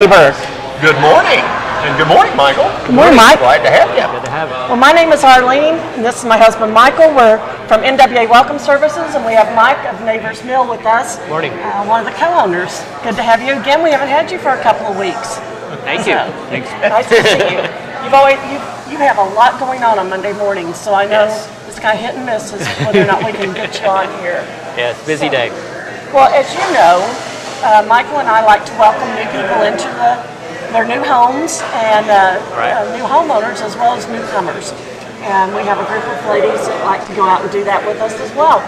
Neighbor. Good morning, and good morning, Michael. Good morning, Mike. Glad to have you. Good to have it. Well, my name is Arlene, and this is my husband, Michael. We're from NWA Welcome Services, and we have Mike of Neighbors Mill with us. Morning. One of the co-owners. Good to have you again. We haven't had you for a couple of weeks. Thank you. Thanks. Nice to see you. You have a lot going on Monday mornings, so I know it's kind of hit and miss as to whether or not we can get you on here. Yeah, it's a busy day. Well, as you know, Michael and I like to welcome new people into their new homes and new homeowners as well as newcomers. And we have a group of ladies that like to go out and do that with us as well.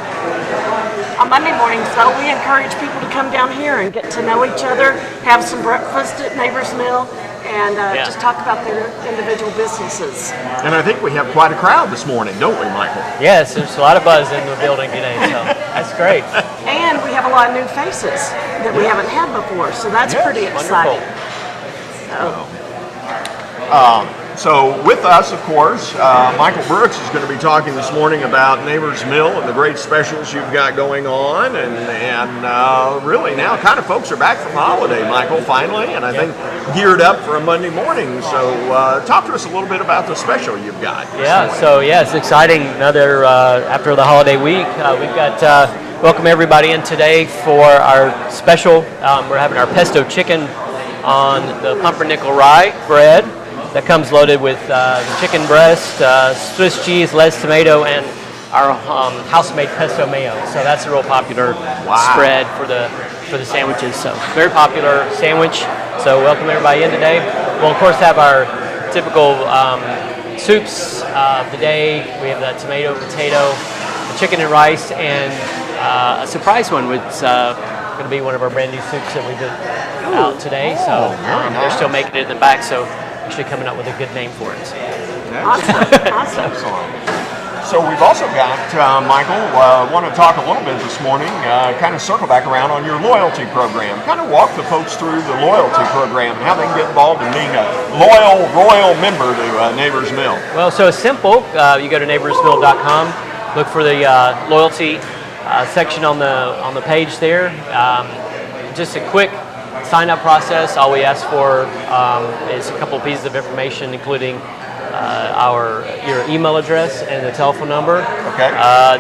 On Monday mornings, though, we encourage people to come down here and get to know each other, have some breakfast at Neighbors Mill, and just talk about their individual businesses. And I think we have quite a crowd this morning, don't we, Michael? Yes, there's a lot of buzz in the building today, so that's great. And we have a lot of new faces that we haven't had before, so that's pretty exciting. So with us, of course, Michael Brooks is going to be talking this morning about Neighbors Mill and the great specials you've got going on, and really now kind of folks are back from holiday, Michael, finally, and I think geared up for a Monday morning. So talk to us a little bit about the special you've got. It's exciting. Another after the holiday week, we've got welcome everybody in today for our special. We're having our pesto chicken on the pumpernickel rye bread. That comes loaded with chicken breast, Swiss cheese, lettuce, tomato, and our house-made pesto mayo. So that's a real popular spread for the sandwiches. So very popular sandwich. So welcome everybody in today. We'll of course have our typical soups of the day. We have the tomato, potato, the chicken and rice, and a surprise one, which is going to be one of our brand new soups that we did out today. So they're still making it in the back. So actually coming up with a good name for it. Awesome. So we've also got, Michael, want to talk a little bit this morning, kind of circle back around on your loyalty program. Kind of walk the folks through the loyalty program and how they can get involved in being a royal member to Neighbors Mill. Well, so it's simple. You go to neighborsmill.com, look for the loyalty section on the page there. Just a quick sign-up process. All we ask for is a couple of pieces of information, including your email address and the telephone number. Okay.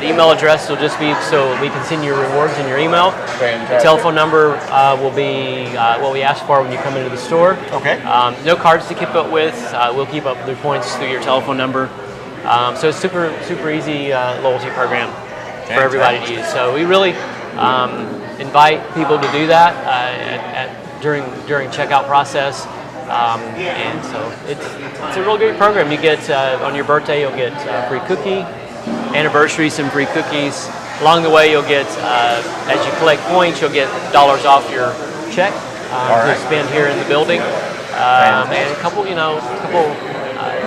The email address will just be so we can send you rewards in your email. Fantastic. The telephone number will be what we ask for when you come into the store. Okay. No cards to keep up with. We'll keep up the points through your telephone number. So it's super easy loyalty program for everybody to use. So we really invite people to do that during checkout process, and so it's a real good program. You get on your birthday, you'll get free cookie, anniversary, some free cookies. Along the way, you'll get as you collect points, you'll get dollars off your check to spend here in the building, and a couple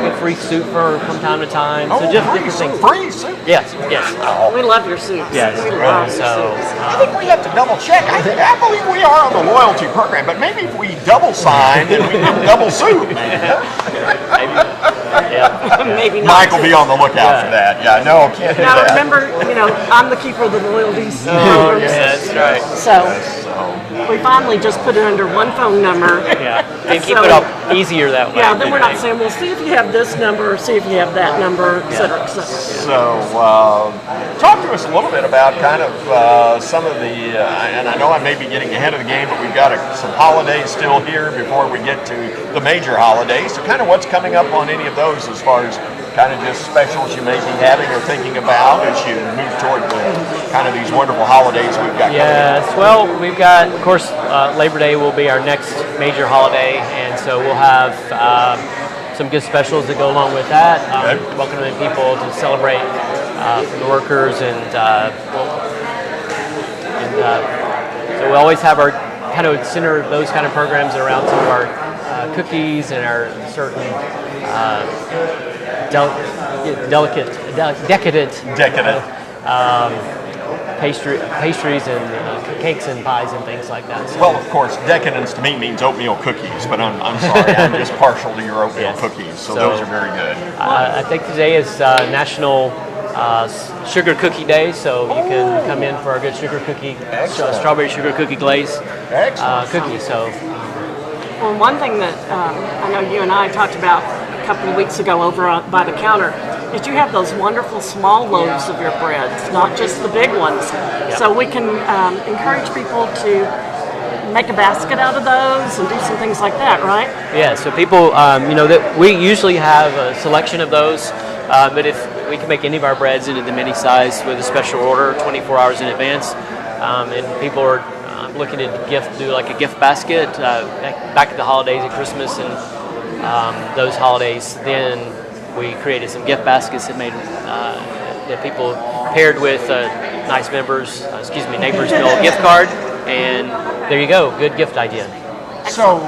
get free soup from time to time. So just different things. Free soup? Yes. We love your soups. Yes. We love your soups. I think we have to double check. I believe we are on the loyalty program, but maybe if we double sign and we give double soup. Maybe not. Mike will be on the lookout for that. Yeah, no, can't do Now that. remember, I'm the keeper of the loyalties. Oh, yes, that's right. So we finally just put it under one phone number. Yeah, and keep it up easier that way. Yeah, then we're not saying, well, see if you have this number, or see if you have that number, et cetera, et cetera. So, talk to us a little bit about kind of some of the, and I know I may be getting ahead of the game, but we've got some holidays still here before we get to the major holidays. So kind of what's coming up on any of those as far as kind of just specials you may be having or thinking about as you move toward kind of these wonderful holidays we've got coming up? Yes, well, we've got, of course, Labor Day will be our next major holiday, and so we'll have some good specials that go along with that. Welcoming people to celebrate for the workers, and so we always have our kind of center those kind of programs around some of our cookies and our certain decadent pastries and cakes and pies and things like that. So, well, of course, decadence to me means oatmeal cookies, but I'm sorry, I'm just partial to your oatmeal cookies, so those are very good. I think today is National Sugar Cookie Day, so you can come in for our good sugar cookie, strawberry sugar cookie glaze cookie. So Well, one thing that I know you and I talked about a couple of weeks ago over by the counter is you have those wonderful small loaves of your breads, not just the big ones. Yep. So we can encourage people to make a basket out of those and do some things like that, right? Yeah, so people, that we usually have a selection of those, but if we can make any of our breads into the mini size with a special order 24 hours in advance, and people are looking to do like a gift basket back at the holidays at Christmas and those holidays, then we created some gift baskets that made that people paired with neighbors meal gift card, and there you go, good gift idea. So,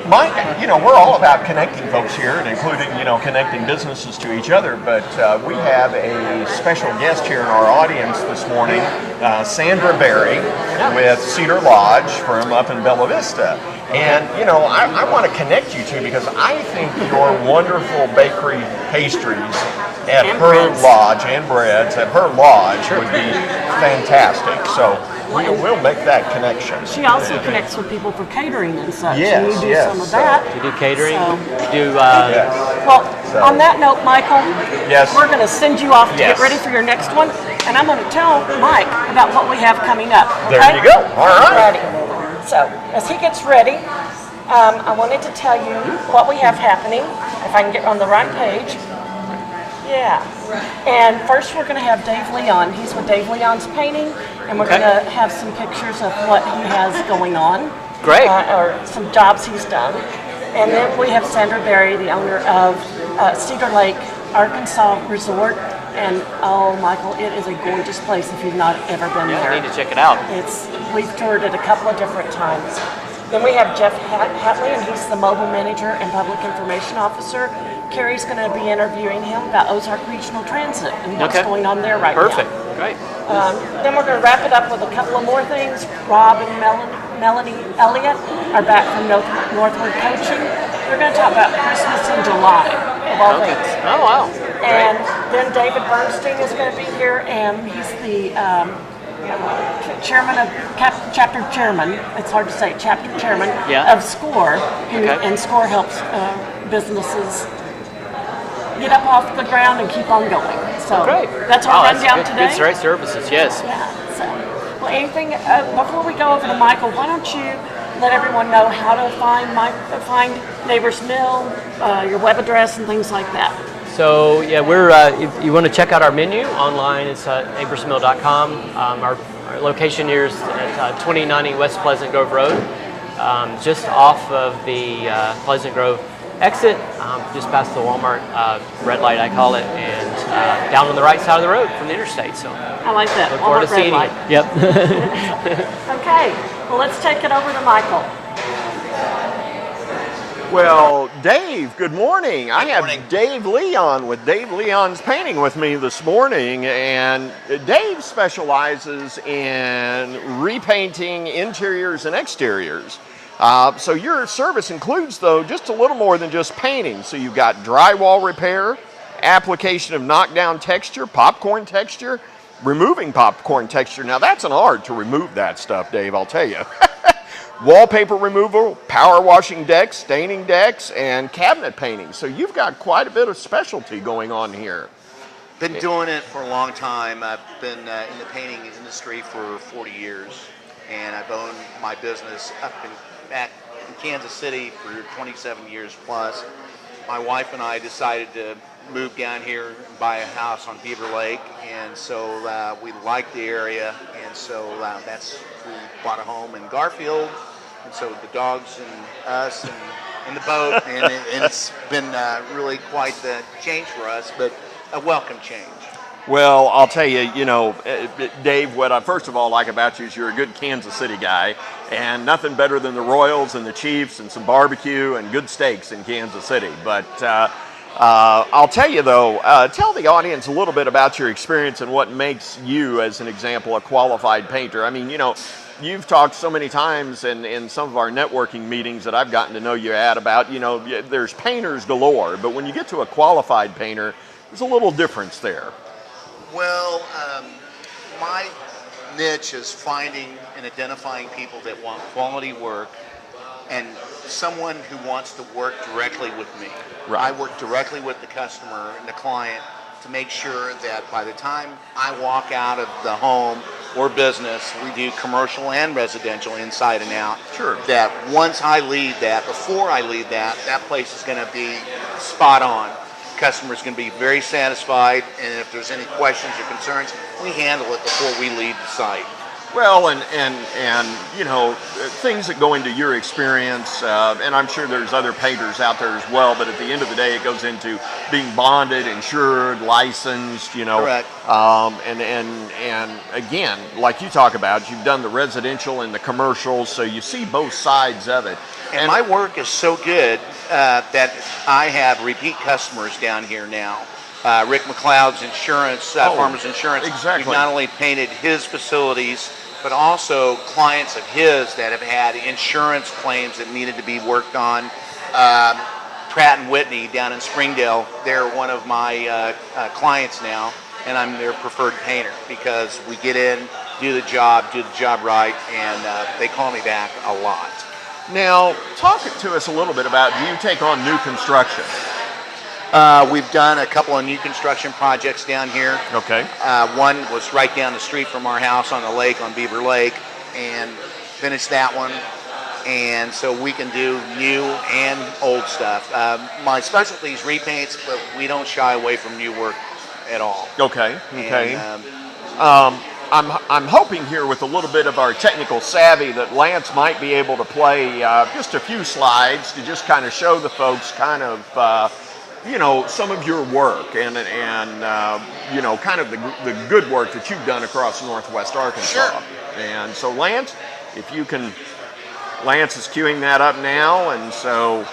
Mike, we're all about connecting folks here, and including, connecting businesses to each other, but we have a special guest here in our audience this morning, Sandra Berry with Cedar Lodge from up in Bella Vista. And, I want to connect you two because I think your wonderful bakery pastries at her lodge and breads at her lodge would be fantastic. So we'll make that connection. She also connects with people for catering and such. Yes, and you do some of that. We do catering. So. Yes. On that note, Michael, yes, we're going to send you off to get ready for your next one, and I'm going to tell Mike about what we have coming up. Okay? There you go. All right. Ready. So, as he gets ready, I wanted to tell you what we have happening, if I can get on the right page. Yeah. And first we're going to have Dave Leon. He's with Dave Leon's Painting, and we're going to have some pictures of what he has going on. Great. Or some jobs he's done. And then we have Sandra Berry, the owner of Cedar Lake, Arkansas Resort. And Michael, it is a gorgeous place if you've not ever been there. I need to check it out. We've toured it a couple of different times. Then we have Jeff Hatley, and he's the mobile manager and public information officer. Carrie's going to be interviewing him about Ozark Regional Transit and what's going on there right Perfect. now. Great. Then we're going to wrap it up with a couple of more things. Rob and Melanie Elliott are back from Northward Coaching. They're going to talk about Christmas in July, of all things. Oh, wow. And then David Bernstein is going to be here, and he's the chairman of chapter chairman. It's hard to say, chapter chairman of SCORE, and SCORE helps businesses get up off the ground and keep on going. So that's our rundown today. Good, great services, yes. Yeah. So, well, anything before we go over to Michael? Why don't you let everyone know how to find Neighbors Mill, your web address, and things like that. So we're if you want to check out our menu online, it's neighborsmill.com. Our location here is at 2090 West Pleasant Grove Road, just off of the Pleasant Grove exit, just past the Walmart red light, I call it, and down on the right side of the road from the interstate. So I like that. Look forward to seeing you. Yep. Okay, well, let's take it over to Michael. Well, Dave, good morning. I have Dave Leon with Dave Leon's Painting with me this morning, and Dave specializes in repainting interiors and exteriors. So your service includes, though, just a little more than just painting. So you've got drywall repair, application of knockdown texture, popcorn texture, removing popcorn texture. Now, that's an art to remove that stuff, Dave, I'll tell you. Wallpaper removal, power washing decks, staining decks, and cabinet painting. So you've got quite a bit of specialty going on here. Been doing it for a long time. I've been in the painting industry for 40 years, and I've owned my business back in Kansas City for 27 years plus. My wife and I decided to move down here and buy a house on Beaver Lake, and so we liked the area, and so we bought a home in Garfield. And so the dogs and us and the boat, and it's been really quite the change for us, but a welcome change. Well, I'll tell you, Dave, what I first of all like about you is you're a good Kansas City guy, and nothing better than the Royals and the Chiefs and some barbecue and good steaks in Kansas City. But I'll tell you, though, tell the audience a little bit about your experience and what makes you, as an example, a qualified painter. I mean, you've talked so many times in some of our networking meetings that I've gotten to know you at about, there's painters galore, but when you get to a qualified painter, there's a little difference there. Well, my niche is finding and identifying people that want quality work and someone who wants to work directly with me. Right. I work directly with the customer and the client to make sure that by the time I walk out of the home or business, we do commercial and residential inside and out. Sure. That once I leave that, before I leave that place is going to be spot on. Customer's going to be very satisfied, and if there's any questions or concerns, we handle it before we leave the site. Well, and you know, things that go into your experience, and I'm sure there's other painters out there as well, but at the end of the day, it goes into being bonded, insured, licensed, you know. Correct. And again, like you talk about, you've done the residential and the commercial, so you see both sides of it. And my work is so good that I have repeat customers down here now. Rick McLeod's insurance, Farmers Insurance. Exactly. We've not only painted his facilities, but also clients of his that have had insurance claims that needed to be worked on. Pratt and Whitney down in Springdale, they're one of my clients now, and I'm their preferred painter because we get in, do the job right, and they call me back a lot. Now, talk to us a little bit about, do you take on new construction? We've done a couple of new construction projects down here. Okay. One was right down the street from our house on the lake, on Beaver Lake, and finished that one. And so we can do new and old stuff. My specialty is repaints, but we don't shy away from new work at all. Okay. Okay. And, I'm hoping here with a little bit of our technical savvy that Lance might be able to play just a few slides to just kind of show the folks kind of you know, some of your work and you know, kind of the good work that you've done across Northwest Arkansas. Sure. And so Lance, if you can, Lance is queuing that up now, and so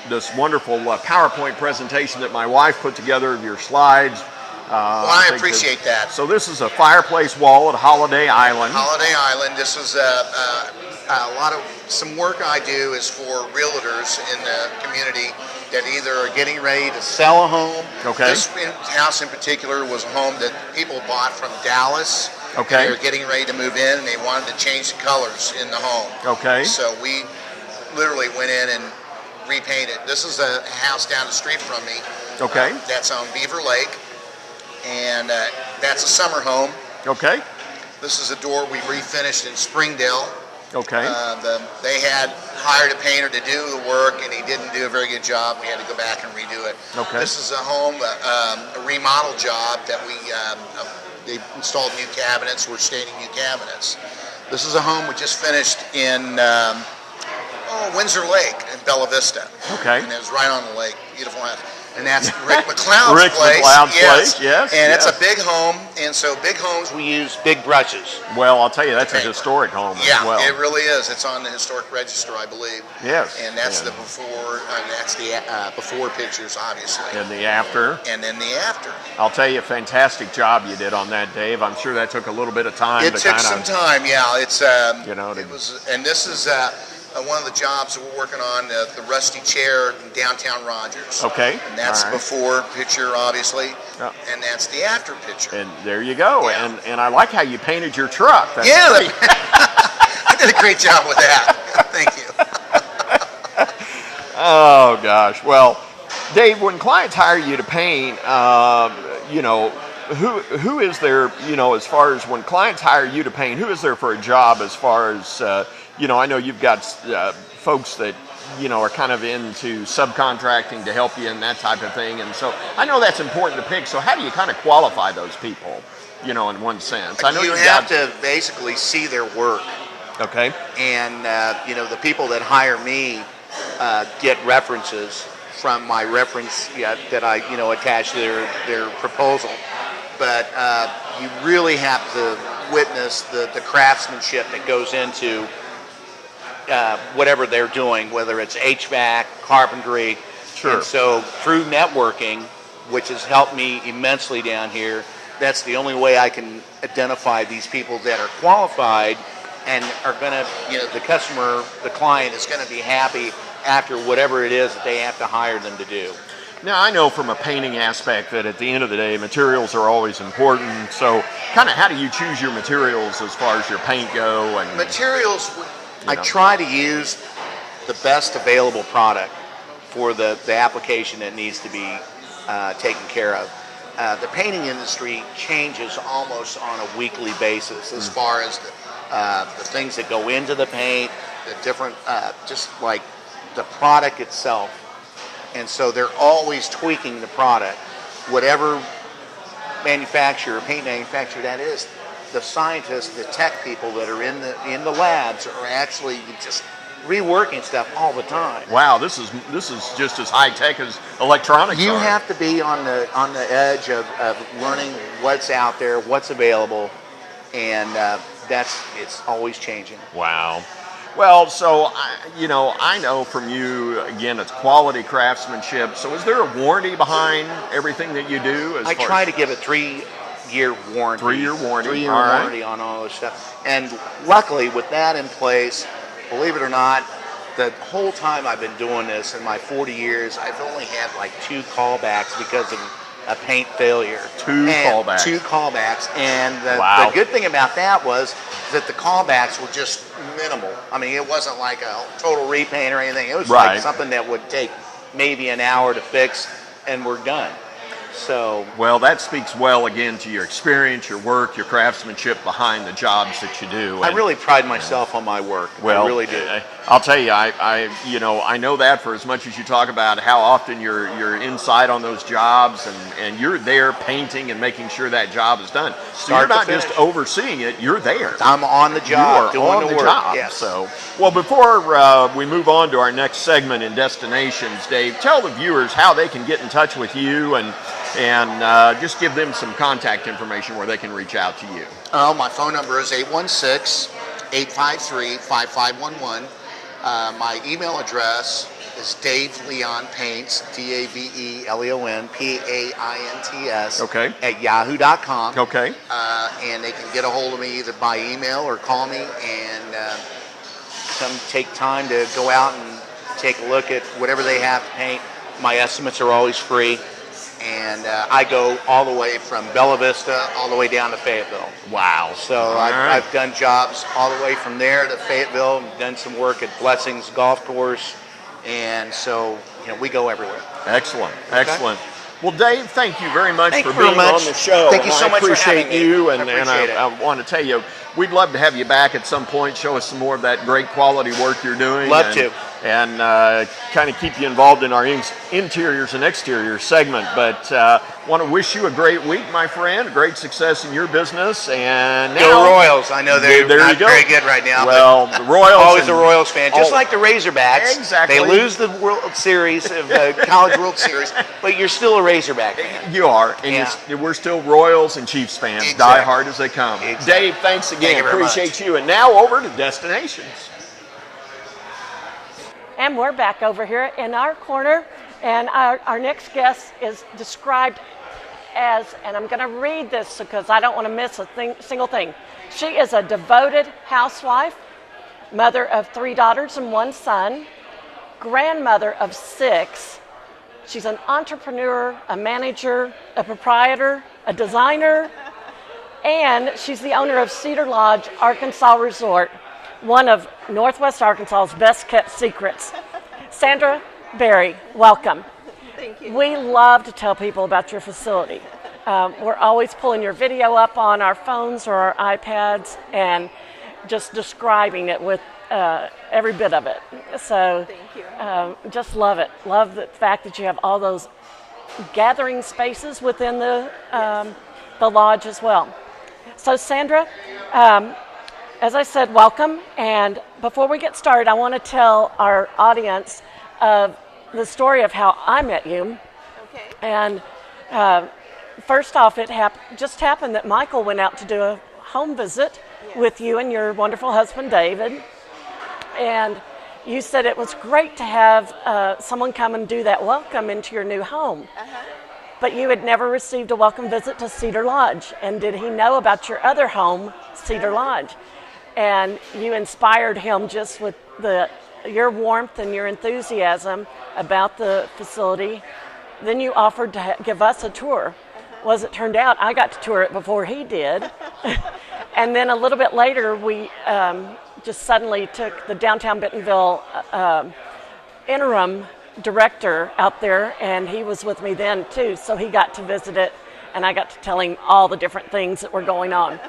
this wonderful PowerPoint presentation that my wife put together of your slides. Well, I appreciate that. So this is a fireplace wall at Holiday Island. Holiday Island. This is some work I do is for realtors in the community that either are getting ready to sell a home. Okay. This house in particular was a home that people bought from Dallas. Okay. They were getting ready to move in, and they wanted to change the colors in the home. Okay. So we literally went in and repainted. This is a house down the street from me. Okay. That's on Beaver Lake, and that's a summer home. Okay. This is a door we refinished in Springdale. Okay. They had hired a painter to do the work, and he didn't do a very good job. We had to go back and redo it. Okay. This is a home, a remodel job that they installed new cabinets. We're staining new cabinets. This is a home we just finished in Windsor Lake in Bella Vista. Okay. And it was right on the lake. Beautiful house. And that's Rick McLeod's Rick place. McLeod's place, yes. And yes. it's a big home, and so big homes we use big brushes. Well, I'll tell you, that's a historic home as well. it really is. It's on the historic register, I believe. Yes. And that's yeah. the before. That's the before pictures, obviously. And the after. And then the after. I'll tell you, a fantastic job you did on that, Dave. I'm sure that took a little bit of time. It took some time. Yeah, it's you know, it was, and this is one of the jobs that we're working on, the rusty chair in downtown Rogers. Okay. And that's All right. before picture, obviously. Yeah. And that's the after picture. And there you go. Yeah. And I like how you painted your truck. That's Yeah, great. I did a great job with that. Thank you. Oh gosh. Well, Dave, when clients hire you to paint, you know, who is there? You know, as far as when clients hire you to paint, who is there for a job? As far as you know, I know you've got folks that you know are kind of into subcontracting to help you and that type of thing, and so I know that's important to pick. So how do you kind of qualify those people? You know, in one sense, I know you you've have got, to basically see their work. Okay. And you know, the people that hire me get references from my reference that I attach to their proposal. But you really have to witness the craftsmanship that goes into whatever they're doing, whether it's HVAC, carpentry. Sure. And so through networking, which has helped me immensely down here, that's the only way I can identify these people that are qualified and are going to, the customer, the client is going to be happy after whatever it is that they have to hire them to do. Now, I know from a painting aspect that at the end of the day, materials are always important. So kind of how do you choose your materials as far as your paint go? And Materials, I try to use the best available product for the application that needs to be taken care of. The painting industry changes almost on a weekly basis as far as the things that go into the paint, the different, just like the product itself. And so they're always tweaking the product. Whatever manufacturer, paint manufacturer that is, the scientists, the tech people that are in the labs are actually just reworking stuff all the time. Wow, this is just as high tech as electronics. You are. have to be on the edge of learning what's out there, what's available, and it's always changing. Wow. Well, so I know from you again, it's quality craftsmanship. So, is there a warranty behind everything that you do? I try to give a 3-year warranty. 3-year warranty. 3-year All right. warranty on all this stuff. And luckily, with that in place, believe it or not, the whole time I've been doing this in my 40 years, I've only had like 2 callbacks because of a paint failure. 2 callbacks. 2 callbacks. And Wow. the good thing about that was that the callbacks were just minimal. I mean, it wasn't like a total repaint or anything. It was Right. like something that would take maybe an hour to fix, and we're done. So, Well, that speaks well again to your experience, your work, your craftsmanship behind the jobs that you do. I And, really pride myself on my work. well, I really do. I'll tell you, I know that for as much as you talk about how often you're inside on those jobs and you're there painting and making sure that job is done. So Start you're to not just finish. overseeing it; you're there. I'm on the You job, are doing on the work. job. Yes. So, well, before we move on to our next segment in destinations, Dave, tell the viewers how they can get in touch with you and just give them some contact information where they can reach out to you. My phone number is 816-853-5511. My email address is DaveLeonPaints, DaveLeonPaints, Okay. at yahoo.com. Okay. And they can get a hold of me either by email or call me and Come take time to go out and take a look at whatever they have to paint. My estimates are always free. And I go all the way from Bella Vista all the way down to Fayetteville. Wow. So All right. I've done jobs all the way from there to Fayetteville, and done some work at Blessings Golf Course. And so, we go everywhere. Excellent. Excellent. Well, Dave, thank you very much Thank for you very being much. on the show. Thank you And so I much for appreciate having me. you, I and appreciate it. I want to tell you, we'd love to have you back at some point, show us some more of that great quality work you're doing. Love to. And kind of keep you involved in our interiors and exteriors segment. But want to wish you a great week, my friend, great success in your business. And now, Go Royals. I know they're there you not go. very good right now. Well, the Royals. Always and- a Royals fan, just Oh, like the Razorbacks. Exactly. They lose the World Series, of College World Series, but you're still a Razorback fan. You are, and Yeah. we're still Royals and Chiefs fans, Exactly. die hard as they come. Exactly. Dave, thanks again. Thank you very Appreciate much. you. And now over to destinations. And we're back over here in our corner, and our next guest is described as, and I'm going to read this because I don't want to miss a single thing. She is a devoted housewife, mother of 3 daughters and 1 son, grandmother of 6. She's an entrepreneur, a manager, a proprietor, a designer, and she's the owner of Cedar Lodge Arkansas Resort, one of Northwest Arkansas's best kept secrets. Sandra Berry, welcome. Thank you. We love to tell people about your facility. We're always pulling your video up on our phones or our iPads and just describing it with every bit of it. So Thank you. just love it. Love the fact that you have all those gathering spaces within the lodge as well. So Sandra, as I said, welcome. And before we get started, I want to tell our audience of the story of how I met you. Okay. And first off, it just happened that Michael went out to do a home visit with you and your wonderful husband, David. And you said it was great to have someone come and do that welcome into your new home. But you had never received a welcome visit to Cedar Lodge. And did he know about your other home, Cedar Lodge? And you inspired him just with your warmth and your enthusiasm about the facility. Then you offered to give us a tour. Well, as it turned out, I got to tour it before he did. And then a little bit later, we just suddenly took the downtown Bentonville interim director out there, and he was with me then too, so he got to visit it, and I got to tell him all the different things that were going on.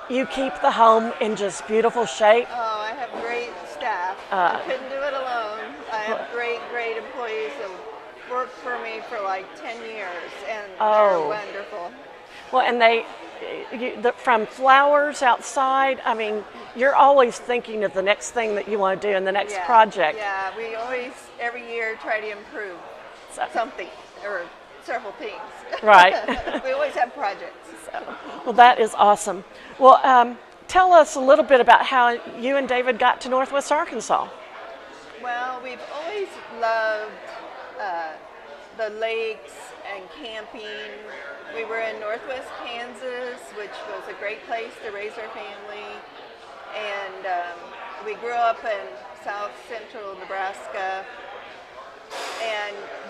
You keep the home in just beautiful shape. Oh, I have great staff. I couldn't do it alone. I have great employees that worked for me for like 10 years, and they're wonderful. Well, and from flowers outside, I mean, you're always thinking of the next thing that you want to do and the next project. Yeah, we always, every year, try to improve something or several things. Right. We always have projects. Well, that is awesome. Well, tell us a little bit about how you and David got to Northwest Arkansas. Well, we've always loved the lakes and camping. We were in Northwest Kansas, which was a great place to raise our family. And we grew up in south central Nebraska.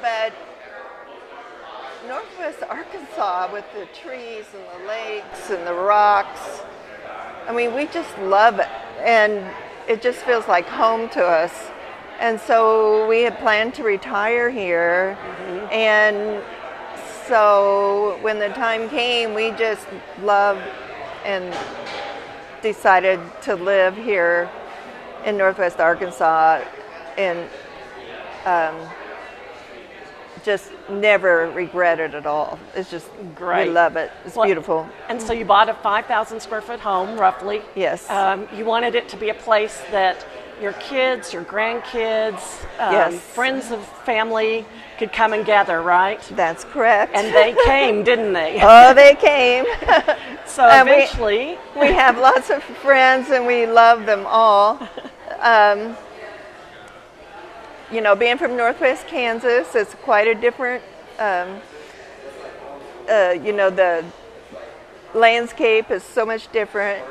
But Northwest Arkansas, with the trees and the lakes and the rocks, I mean, we just love it. And it just feels like home to us. And so we had planned to retire here. And so when the time came, we just loved and decided to live here in Northwest Arkansas, and just never regret it at all. It's just great. We love it. It's beautiful. And so you bought a 5,000 square foot home, roughly. Yes. You wanted it to be a place that your kids, your grandkids, friends of family could come and gather, right? That's correct. And they came, didn't they? Oh, they came. So eventually... We have lots of friends, and we love them all. You know, being from Northwest Kansas, it's quite a different, you know, the landscape is so much different.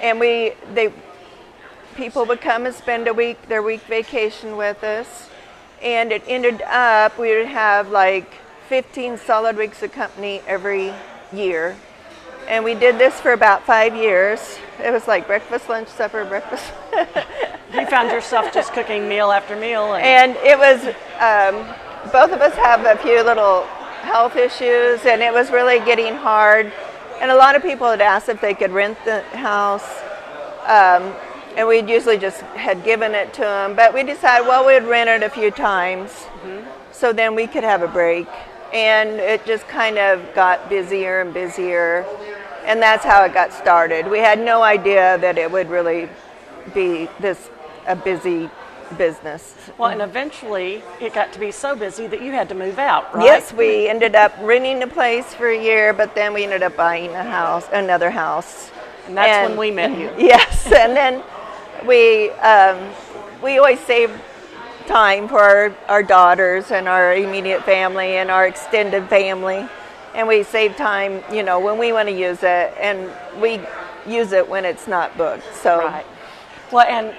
And people would come and spend their week vacation with us. And it ended up, we would have like 15 solid weeks of company every year. And we did this for about 5 years. It was like breakfast, lunch, supper, breakfast. You found yourself just cooking meal after meal. And it was, both of us have a few little health issues, and it was really getting hard. And a lot of people had asked if they could rent the house. And we'd usually just had given it to them. But we decided, well, we'd rent it a few times. So then we could have a break. And it just kind of got busier and busier. And that's how it got started. We had no idea that it would really be a busy business. Well, and eventually it got to be so busy that you had to move out, right? Yes, we ended up renting a place for a year, but then we ended up buying another house. And that's when we met you. Yes, and then we always save time for our daughters and our immediate family and our extended family. And we save time, you know, when we want to use it, and we use it when it's not booked. So. Right. Well, and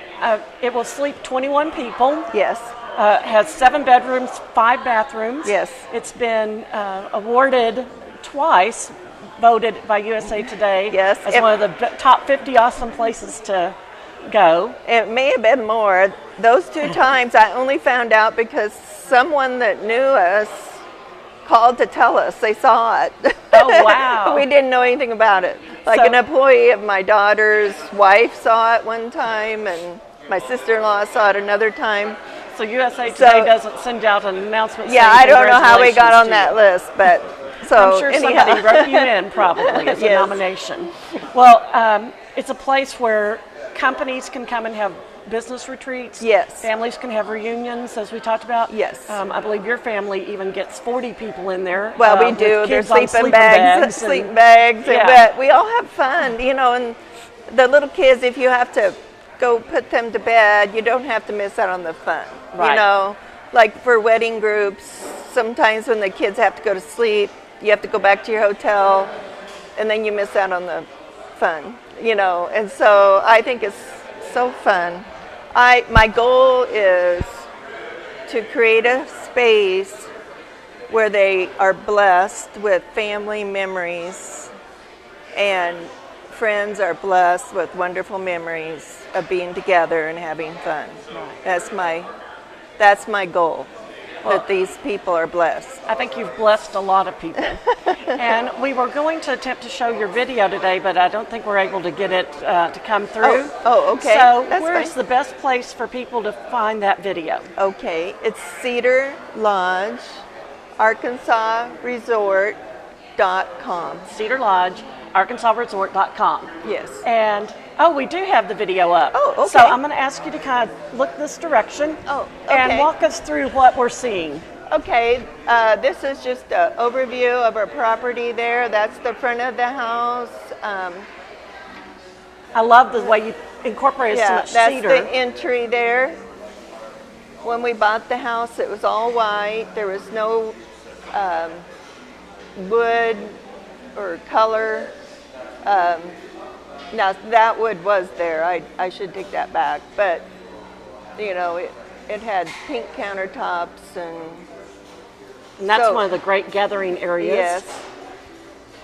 it will sleep 21 people. Yes. Has 7 bedrooms, 5 bathrooms. Yes. It's been awarded twice, voted by USA Today as one of the top 50 awesome places to go. It may have been more. Those 2 times I only found out because someone that knew us called to tell us they saw it. Oh, wow. We didn't know anything about it. Like an employee of my daughter's wife saw it one time, and my sister-in-law saw it another time. So USA Today doesn't send out an announcement saying I don't know how we got on that list, but so I'm sure somebody wrote you in probably as a nomination. Well, it's a place where companies can come and have business retreats. Yes. Families can have reunions, as we talked about. Yes. I believe your family even gets 40 people in there. Well, we do. There's sleeping bags. But we all have fun, you know, and the little kids, if you have to go put them to bed, you don't have to miss out on the fun. Right. You know, like for wedding groups, sometimes when the kids have to go to sleep, you have to go back to your hotel, and then you miss out on the fun, you know. And so I think it's so fun. My goal is to create a space where they are blessed with family memories, and friends are blessed with wonderful memories. of being together and having fun. That's my goal. That these people are blessed. I think you've blessed a lot of people. And we were going to attempt to show your video today, but I don't think we're able to get it to come through. Oh, okay. So That's where's fine. the best place for people to find that video? Okay, it's Cedar Lodge, Arkansas Resort.com. Cedar Lodge, ArkansasResort.com. Yes. And we do have the video up. Oh, okay. So I'm going to ask you to kind of look this direction. Oh, and okay. walk us through what we're seeing. Okay, this is just an overview of our property there. That's the front of the house. I love the way you incorporated so much that's cedar. the entry there. When we bought the house, it was all white. There was no wood or color. Now that wood was there. I should take that back. But you know, it had pink countertops And that's so- one of the great gathering areas. yes.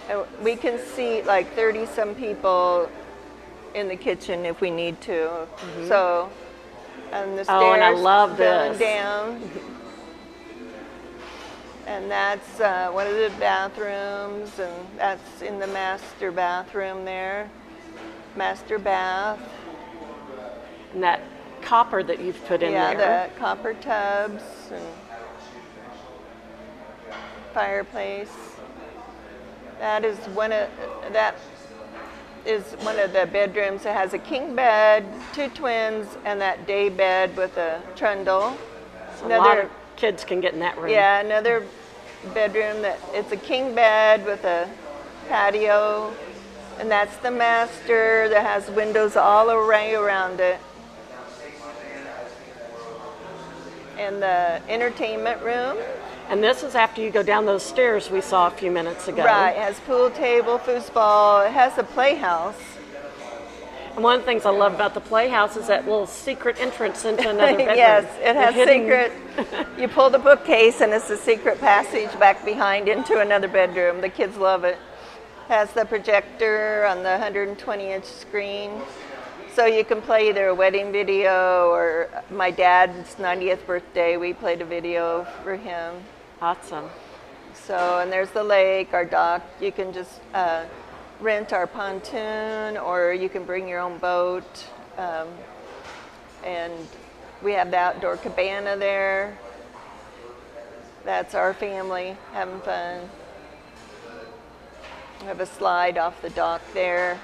And we can seat like 30-some people in the kitchen if we need to. So, and the stairs Oh, and I love going this. down. And that's one of the bathrooms, and that's in the master bathroom there. Master bath. And that copper that you've put in Yeah, there. the copper tubs and fireplace. That is one of the bedrooms. It has a king bed, 2 twins, and that day bed with a trundle. A lot of kids can get in that room. Yeah, another bedroom that it's a king bed with a patio, and that's the master that has windows all around it. And the entertainment room. And this is after you go down those stairs we saw a few minutes ago. Right, it has pool table, foosball. It has a playhouse. And one of the things I love about the playhouse is that little secret entrance into another bedroom. Yes, it has The hidden- secret. You pull the bookcase and it's a secret passage back behind into another bedroom. The kids love it. Has the projector on the 120-inch screen. So you can play either a wedding video or my dad's 90th birthday. We played a video for him. Awesome. So, and there's the lake, our dock. You can just rent our pontoon, or you can bring your own boat. And we have the outdoor cabana there. That's our family having fun. We have a slide off the dock there.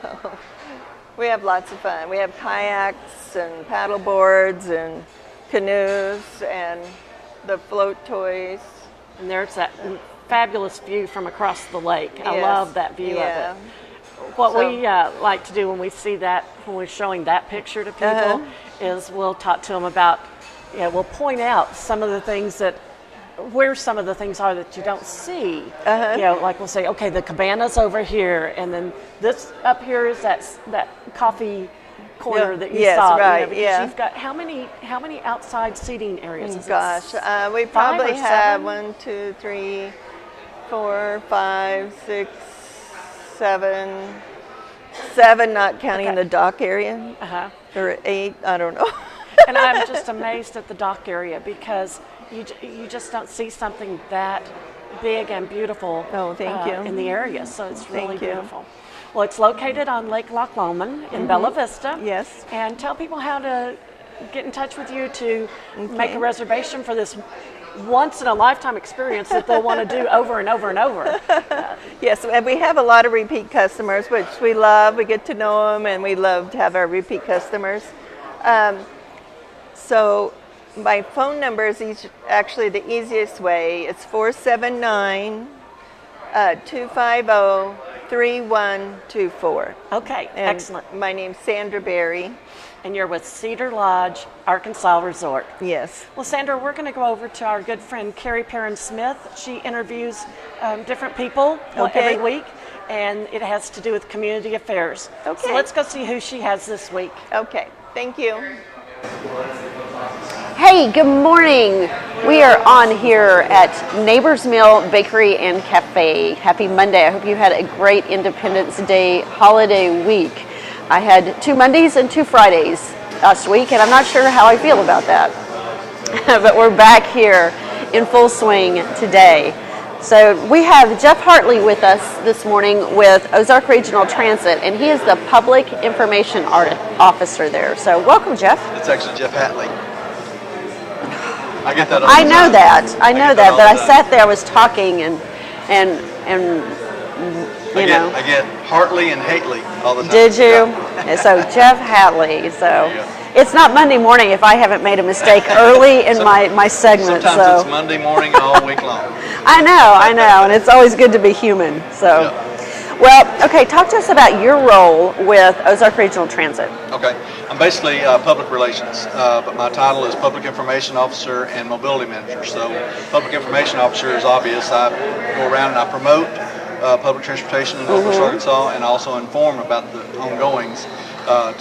So, we have lots of fun. We have kayaks and paddle boards and canoes and the float toys. And there's that fabulous view from across the lake. I Yes. love that view Yeah. of it. What So- we like to do when we see that, when we're showing that picture to people, is we'll talk to them about, we'll point out some of the things where some of the things are that you don't see. Like we'll say, okay, the cabana's over here, and then this up here is that coffee corner Yeah. that you Yes, saw. right, Because yeah. you've got how many outside seating areas? Is it Gosh, we 5 probably or have 7? 1, 2, 3, 4, 5, 6, 7. 7, not counting Okay. the dock area. Uh-huh. Or 8, I don't know. And I'm just amazed at the dock area because you just don't see something that big and beautiful Oh, thank you. in the area. So it's really Thank you. beautiful. Well, it's located on Lake Loch Lomond in Bella Vista. Yes. And tell people how to get in touch with you to make a reservation for this once-in-a-lifetime experience that they'll want to do over and over and over. Yes, and we have a lot of repeat customers, which we love. We get to know them, and we love to have our repeat customers. So my phone number is actually the easiest way. It's 479-250-3124. Okay, And excellent. my name's Sandra Berry. And you're with Cedar Lodge, Arkansas Resort. Yes. Well, Sandra, we're going to go over to our good friend Carrie Perrin-Smith. She interviews different people every week, and it has to do with community affairs. Okay. So let's go see who she has this week. Okay. Thank you. Hey, good morning. We are on here at Neighbors Mill Bakery and Cafe. Happy Monday. I hope you had a great Independence Day holiday week. I had 2 Mondays and 2 Fridays last week, and I'm not sure how I feel about that. But we're back here in full swing today. So we have Jeff Hartley with us this morning with Ozark Regional Transit, and he is the Public Information Officer there. So welcome, Jeff. It's actually Jeff Hatley. I get that. I know that. I know that. But I sat there, I was talking, and you know. I get Hartley and Hatley all the time. Did you? Yeah. So Jeff Hatley. So it's not Monday morning if I haven't made a mistake early in my segment. Sometimes it's Monday morning all week long. I know, and it's always good to be human. So, well, okay, talk to us about your role with Ozark Regional Transit. Okay, I'm basically public relations, but my title is Public Information Officer and Mobility Manager. So, Public Information Officer is obvious. I go around and I promote public transportation in Northwest Arkansas, and also inform about the ongoings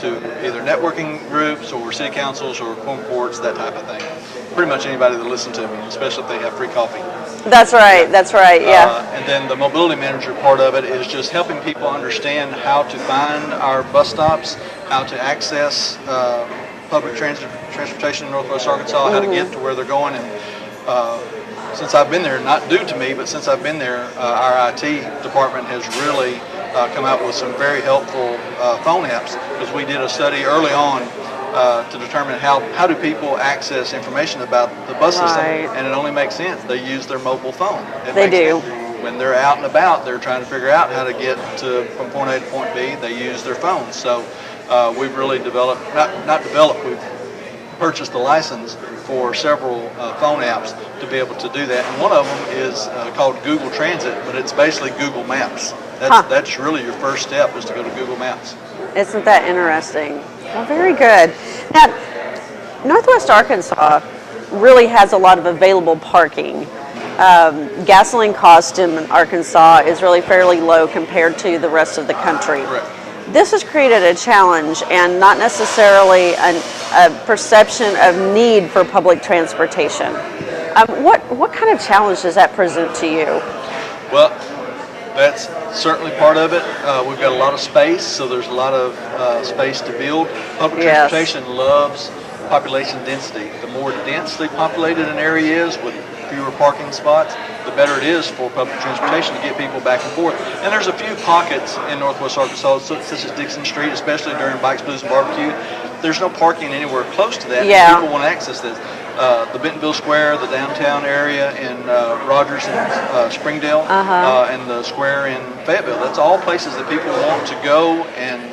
to either networking groups or city councils or quorum courts, that type of thing. Pretty much anybody that listens to me, especially if they have free coffee. That's right, yeah. And then the mobility manager part of it is just helping people understand how to find our bus stops, how to access public transportation in Northwest Arkansas, how to get to where they're going. And since I've been there, not due to me, but since I've been there, our IT department has really come out with some very helpful phone apps, because we did a study early on to determine how do people access information about the bus system, and it only makes sense. They use their mobile phone. They do. When they're out and about, they're trying to figure out how to get from point A to point B. They use their phones. So we've really developed, we've purchased the license for several phone apps to be able to do that. And one of them is called Google Transit, but it's basically Google Maps. That's really your first step, is to go to Google Maps. Isn't that interesting? Well, very good. Now, Northwest Arkansas really has a lot of available parking. Gasoline cost in Arkansas is really fairly low compared to the rest of the country. Correct. This has created a challenge and not necessarily a perception of need for public transportation. What kind of challenge does that present to you? Well, that's certainly part of it. We've got a lot of space, so there's a lot of space to build. Public transportation loves population density. The more densely populated an area is with fewer parking spots, the better it is for public transportation to get people back and forth. And there's a few pockets in Northwest Arkansas, such as Dixon Street, especially during Bikes, Blues, and Barbecue. There's no parking anywhere close to that. Yeah. People want to access this. The Bentonville Square, the downtown area in Rogers and Springdale, and the square in Fayetteville. That's all places that people want to go and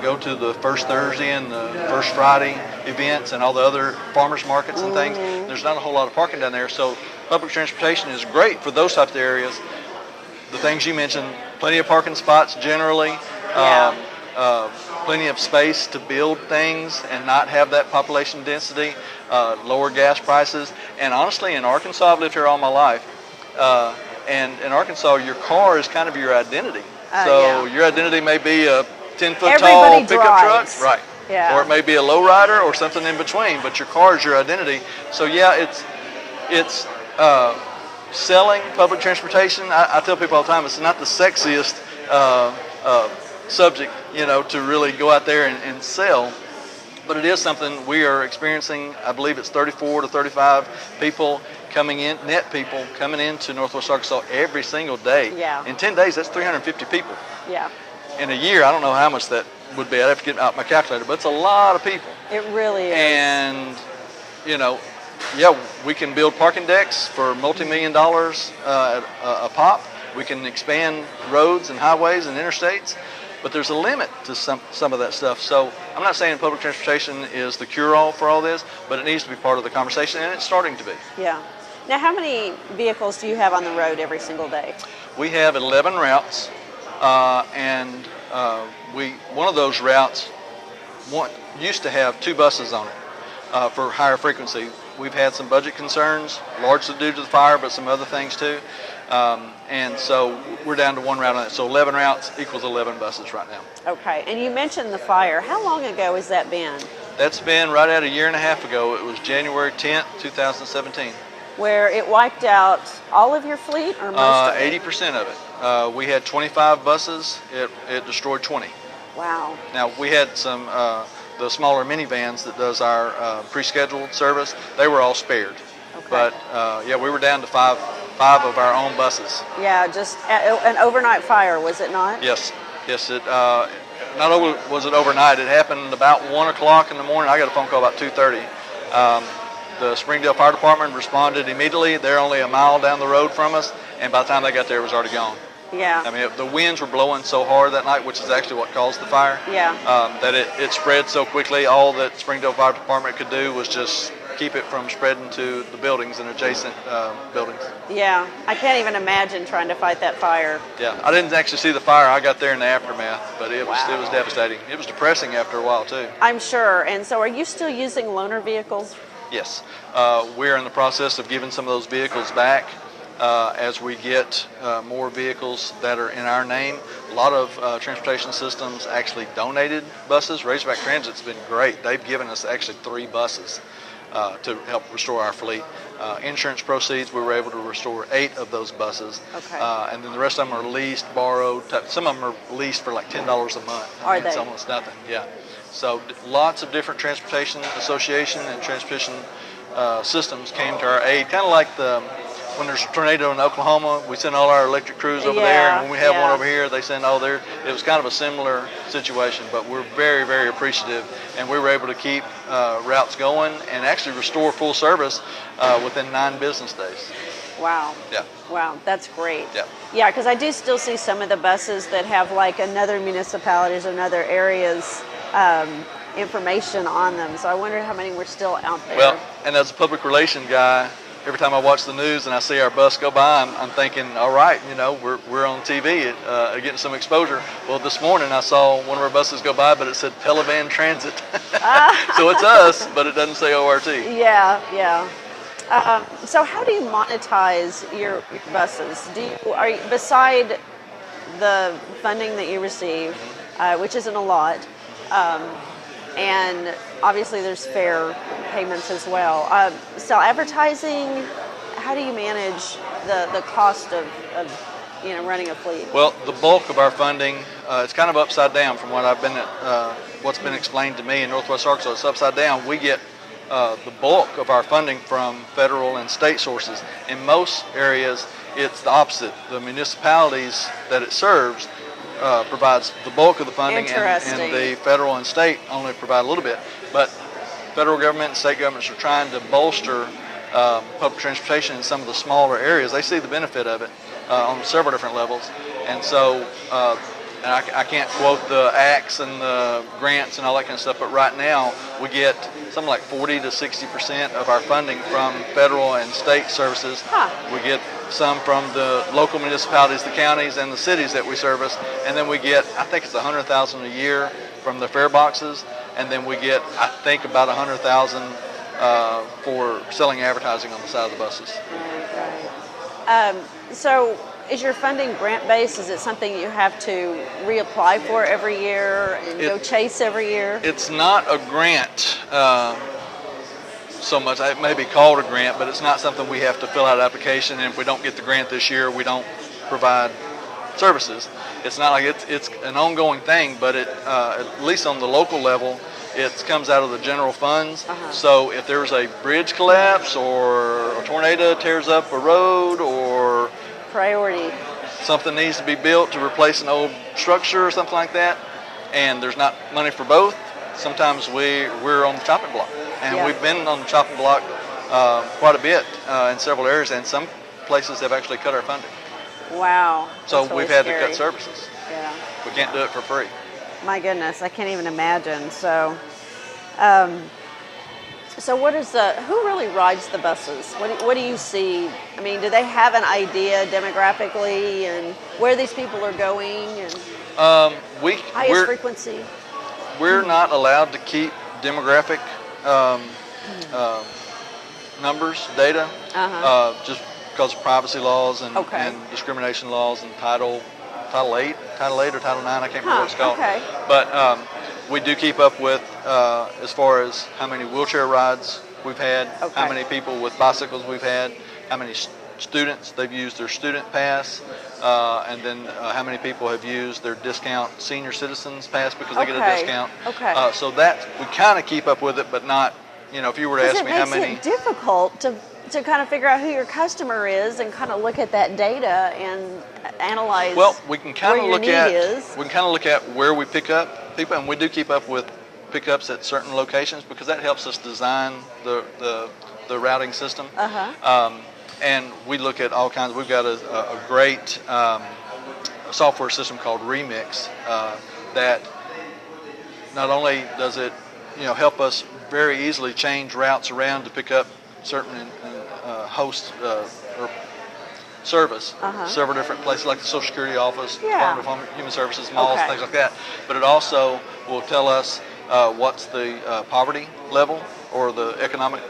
go to the first Thursday and the first Friday events and all the other farmers markets and things. There's not a whole lot of parking down there, so public transportation is great for those types of areas. The things you mentioned, plenty of parking spots generally, plenty of space to build things and not have that population density, lower gas prices. And honestly, in Arkansas, I've lived here all my life, and in Arkansas, your car is kind of your identity. Your identity may be a 10-foot tall pickup truck, right? Yeah. Or it may be a lowrider or something in between, but your car is your identity. So it's selling public transportation. I tell people all the time, it's not the sexiest subject, to really go out there and sell, but it is something we are experiencing. I believe it's 34 to 35 people coming in, net people coming into Northwest Arkansas every single day. Yeah. In 10 days, that's 350 people. Yeah. In a year, I don't know how much that would be. I'd have to get out my calculator, but it's a lot of people. It really is. And, we can build parking decks for multi-million dollars a pop. We can expand roads and highways and interstates, but there's a limit to some of that stuff. So I'm not saying public transportation is the cure-all for all this, but it needs to be part of the conversation, and it's starting to be. Yeah. Now, how many vehicles do you have on the road every single day? We have 11 routes, and one of those routes used to have 2 buses on it for higher frequency. We've had some budget concerns, largely due to the fire, but some other things too. And so we're down to 1 route on that. So 11 routes equals 11 buses right now. Okay. And you mentioned the fire. How long ago has that been? That's been right at a year and a half ago. It was January 10th, 2017. Where it wiped out all of your fleet or most of it? 80% of it. We had 25 buses. It destroyed 20. Wow. Now, we had some, the smaller minivans that does our pre-scheduled service, they were all spared. Okay. But, yeah, we were down to five of our own buses. Yeah, just an overnight fire, was it not? Yes. It not only was it overnight, it happened about 1 o'clock in the morning. I got a phone call about 2:30. The Springdale Fire Department responded immediately. They're only a mile down the road from us, and by the time they got there, it was already gone. Yeah. I mean, the winds were blowing so hard that night, which is actually what caused the fire. Yeah. That it spread so quickly. All that Springdale Fire Department could do was just keep it from spreading to the buildings and adjacent buildings. Yeah. I can't even imagine trying to fight that fire. Yeah. I didn't actually see the fire. I got there in the aftermath, but it was devastating. It was depressing after a while too. I'm sure. And so, are you still using loaner vehicles? Yes. We're in the process of giving some of those vehicles back. As we get more vehicles that are in our name. A lot of transportation systems actually donated buses. Razorback Transit's been great. They've given us actually 3 buses to help restore our fleet. Insurance proceeds, we were able to restore 8 of those buses. Okay. And then the rest of them are leased, borrowed. Some of them are leased for like $10 a month. Are they? It's almost nothing, yeah. So lots of different transportation association and transportation systems came to our aid, kind of like when there's a tornado in Oklahoma, we send all our electric crews over there, and when we have one over here, they send all there. It was kind of a similar situation, but we're very, very appreciative, and we were able to keep routes going and actually restore full service within 9 business days. Wow. Yeah. Wow, that's great. Yeah. Yeah, because I do still see some of the buses that have like another municipalities or another areas information on them. So I wonder how many were still out there. Well, and as a public relation guy, every time I watch the news and I see our bus go by, I'm thinking, all right, we're on TV getting some exposure. Well, this morning I saw one of our buses go by, but it said Televan Transit. So it's us, but it doesn't say ORT. Yeah. So how do you monetize your buses? Beside the funding that you receive, which isn't a lot, and obviously there's fare payments as well. So advertising, how do you manage the cost of running a fleet? Well, the bulk of our funding, it's kind of upside down from what what's been explained to me in Northwest Arkansas. It's upside down. We get the bulk of our funding from federal and state sources. In most areas, it's the opposite. The municipalities that it serves provides the bulk of the funding, and the federal and state only provide a little bit. But federal government and state governments are trying to bolster public transportation in some of the smaller areas. They see the benefit of it on several different levels. And so, and I can't quote the acts and the grants and all that kind of stuff, but right now we get something like 40 to 60% of our funding from federal and state services. We get some from the local municipalities, the counties, and the cities that we service, and then we get, I think it's $100,000 a year from the fare boxes, and then we get, I think, about $100,000 for selling advertising on the side of the buses. Right. So is your funding grant-based? Is it something you have to reapply for every year and go chase every year? It's not a grant so much. It may be called a grant, but it's not something we have to fill out an application, and if we don't get the grant this year, we don't provide services. It's not like it's an ongoing thing, but at least on the local level, it comes out of the general funds. So if there's a bridge collapse or a tornado tears up a road or priority, something needs to be built to replace an old structure or something like that, and there's not money for both, sometimes we're on the chopping block. And we've been on the chopping block quite a bit in several areas, and some places have actually cut our funding. Wow. So really we've had scary. to cut services. Yeah. We can't do it for free. My goodness, I can't even imagine. So, so who really rides the buses? What do you see? I mean, do they have an idea demographically and where these people are going and highest frequency? We're not allowed to keep demographic numbers, data, just because of privacy laws and discrimination laws and Title 8 or Title 9, I can't remember what it's called. Okay. But We do keep up with as far as how many wheelchair rides we've had, how many people with bicycles we've had, how many students they've used their student pass, and then how many people have used their discount senior citizens pass because they get a discount. So that we kind of keep up with it, but not, if you were to ask me how many. It makes it difficult to kind of figure out who your customer is and kind of look at that data and analyze. Well, we can kind of look at where we pick up people, and we do keep up with pickups at certain locations because that helps us design the routing system. And we look at all kinds. We've got a great software system called Remix that not only does it help us very easily change routes around to pick up certain host or service, several different places like the Social Security Office, Department of Human Services, malls, things like that. But it also will tell us what's the poverty level or the economic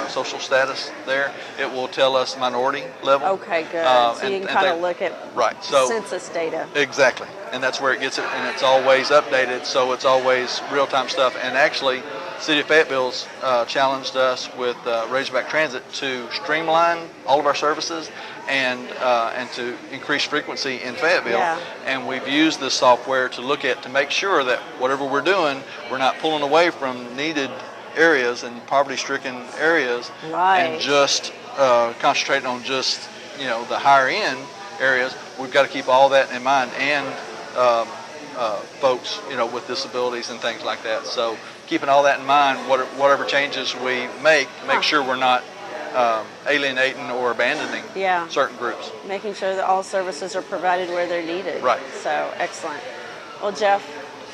social status there. It will tell us minority level. Okay, good. So you can kind of look at census data. Exactly. And that's where it gets it, and it's always updated, so it's always real-time stuff. And actually, City of Fayetteville's challenged us with Razorback Transit to streamline all of our services and to increase frequency in Fayetteville. And we've used this software to look at to make sure that whatever we're doing, we're not pulling away from needed areas and poverty-stricken areas and just concentrating on just the higher end areas. We've got to keep all that in mind, and folks with disabilities and things like that. So keeping all that in mind, whatever changes we make sure we're not alienating or abandoning certain groups. Making sure that all services are provided where they're needed. Right. So excellent. Well, Jeff,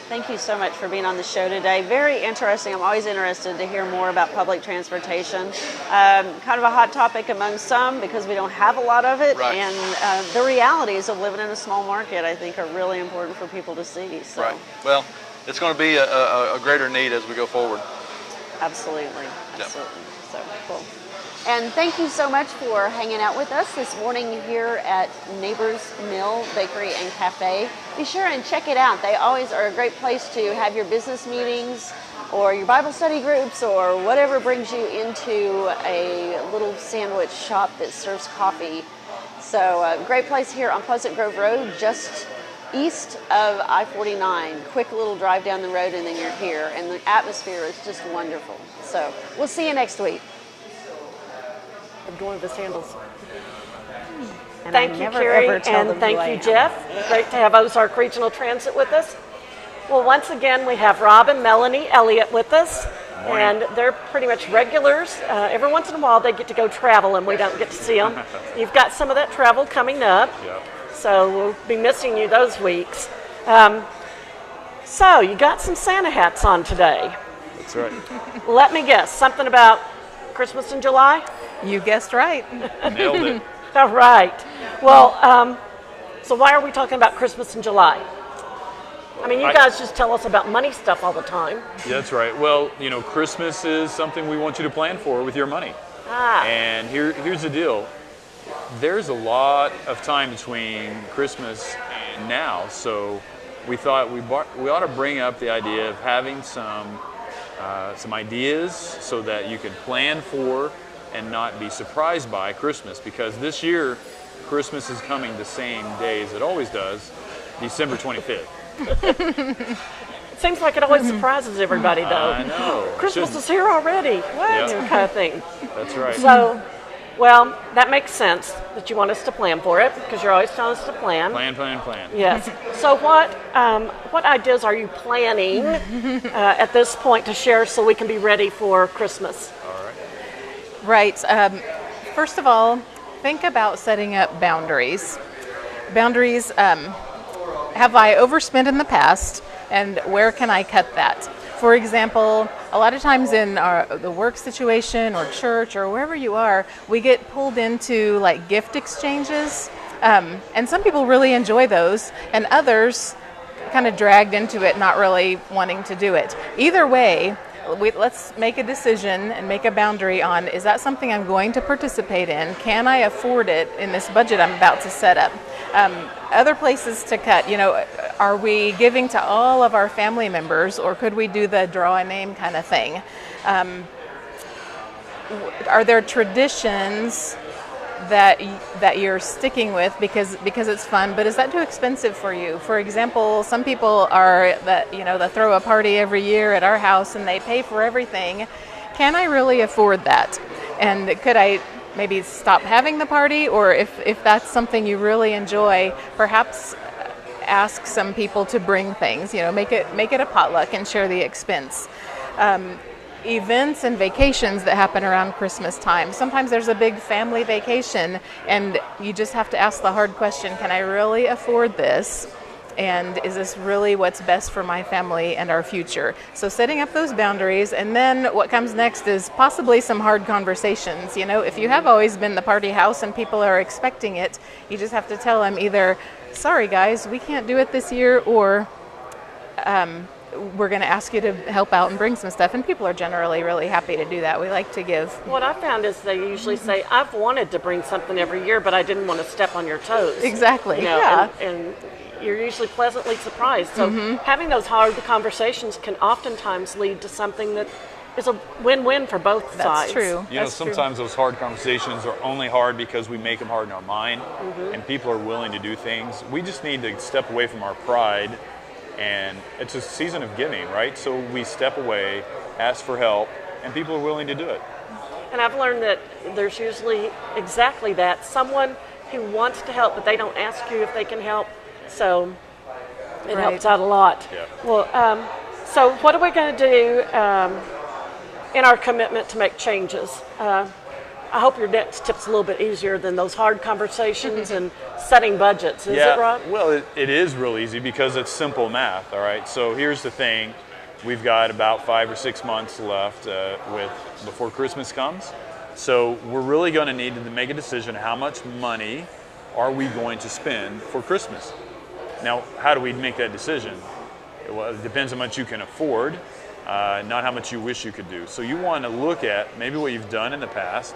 thank you so much for being on the show today. Very interesting. I'm always interested to hear more about public transportation. Kind of a hot topic among some because we don't have a lot of it. Right. And the realities of living in a small market, I think, are really important for people to see. So. Right. Well, it's going to be a greater need as we go forward. Absolutely. Absolutely. So cool. And thank you so much for hanging out with us this morning here at Neighbors Mill Bakery and Cafe. Be sure and check it out. They always are a great place to have your business meetings or your Bible study groups or whatever brings you into a little sandwich shop that serves coffee. So great place here on Pleasant Grove Road, just east of I-49. Quick little drive down the road and then you're here. And the atmosphere is just wonderful. So we'll see you next week. One of his handles. And thank you, Carrie, and thank you, Jeff. Great to have Ozark Regional Transit with us. Well, once again, we have Rob and Melanie Elliott with us, and they're pretty much regulars. Every once in a while, they get to go travel, and we don't get to see them. You've got some of that travel coming up, so we'll be missing you those weeks. So you got some Santa hats on today. That's right. Let me guess, something about Christmas in July? You guessed right. Nailed it. All right. Well, so why are we talking about Christmas in July? I mean, you guys just tell us about money stuff all the time. Yeah, that's right. Well, Christmas is something we want you to plan for with your money. And here's the deal. There's a lot of time between Christmas and now, so we thought we ought to bring up the idea of having some ideas so that you can plan for and not be surprised by Christmas, because this year Christmas is coming the same day as it always does, December 25th. It seems like it always surprises everybody, though. I know. Christmas is here already. What? Kind of thing. That's right. So, well, that makes sense that you want us to plan for it, because you're always telling us to plan. Plan. Yes. So what ideas are you planning at this point to share so we can be ready for Christmas? Right. First of all, think about setting up boundaries. Boundaries, have I overspent in the past, and where can I cut that? For example, a lot of times in the work situation or church or wherever you are, we get pulled into like gift exchanges, and some people really enjoy those, and others kind of dragged into it, not really wanting to do it. Either way, let's make a decision and make a boundary on, is that something I'm going to participate in? Can I afford it in this budget I'm about to set up? Other places to cut, are we giving to all of our family members, or could we do the draw a name kind of thing? Are there traditions that you're sticking with because it's fun, but is that too expensive for you? For example, some people are that throw a party every year at our house and they pay for everything. Can I really afford that? And could I maybe stop having the party? Or if that's something you really enjoy, perhaps ask some people to bring things, make it a potluck and share the expense. Events and vacations that happen around Christmas time. Sometimes there's a big family vacation and you just have to ask the hard question, can I really afford this? And is this really what's best for my family and our future? So setting up those boundaries, and then what comes next is possibly some hard conversations. If you have always been the party house and people are expecting it, you just have to tell them either, sorry guys, we can't do it this year, or we're going to ask you to help out and bring some stuff. And people are generally really happy to do that. We like to give. What I found is they usually say, I've wanted to bring something every year, but I didn't want to step on your toes. Exactly. Yeah. And you're usually pleasantly surprised. So having those hard conversations can oftentimes lead to something that is a win-win for both sides. That's true. Sometimes those hard conversations are only hard because we make them hard in our mind, and people are willing to do things. We just need to step away from our pride, and it's a season of giving, right? So we step away, ask for help, and people are willing to do it. And I've learned that there's usually exactly that. Someone who wants to help, but they don't ask you if they can help. So it helps out a lot. Yeah. Well, so what are we going to do in our commitment to make changes? I hope your next tip's a little bit easier than those hard conversations and setting budgets. Is it, Rob? Well, it is real easy because it's simple math, all right? So here's the thing. We've got about 5 or 6 months left before Christmas comes. So we're really going to need to make a decision how much money are we going to spend for Christmas. Now, how do we make that decision? Well, it depends how much you can afford, not how much you wish you could do. So you want to look at maybe what you've done in the past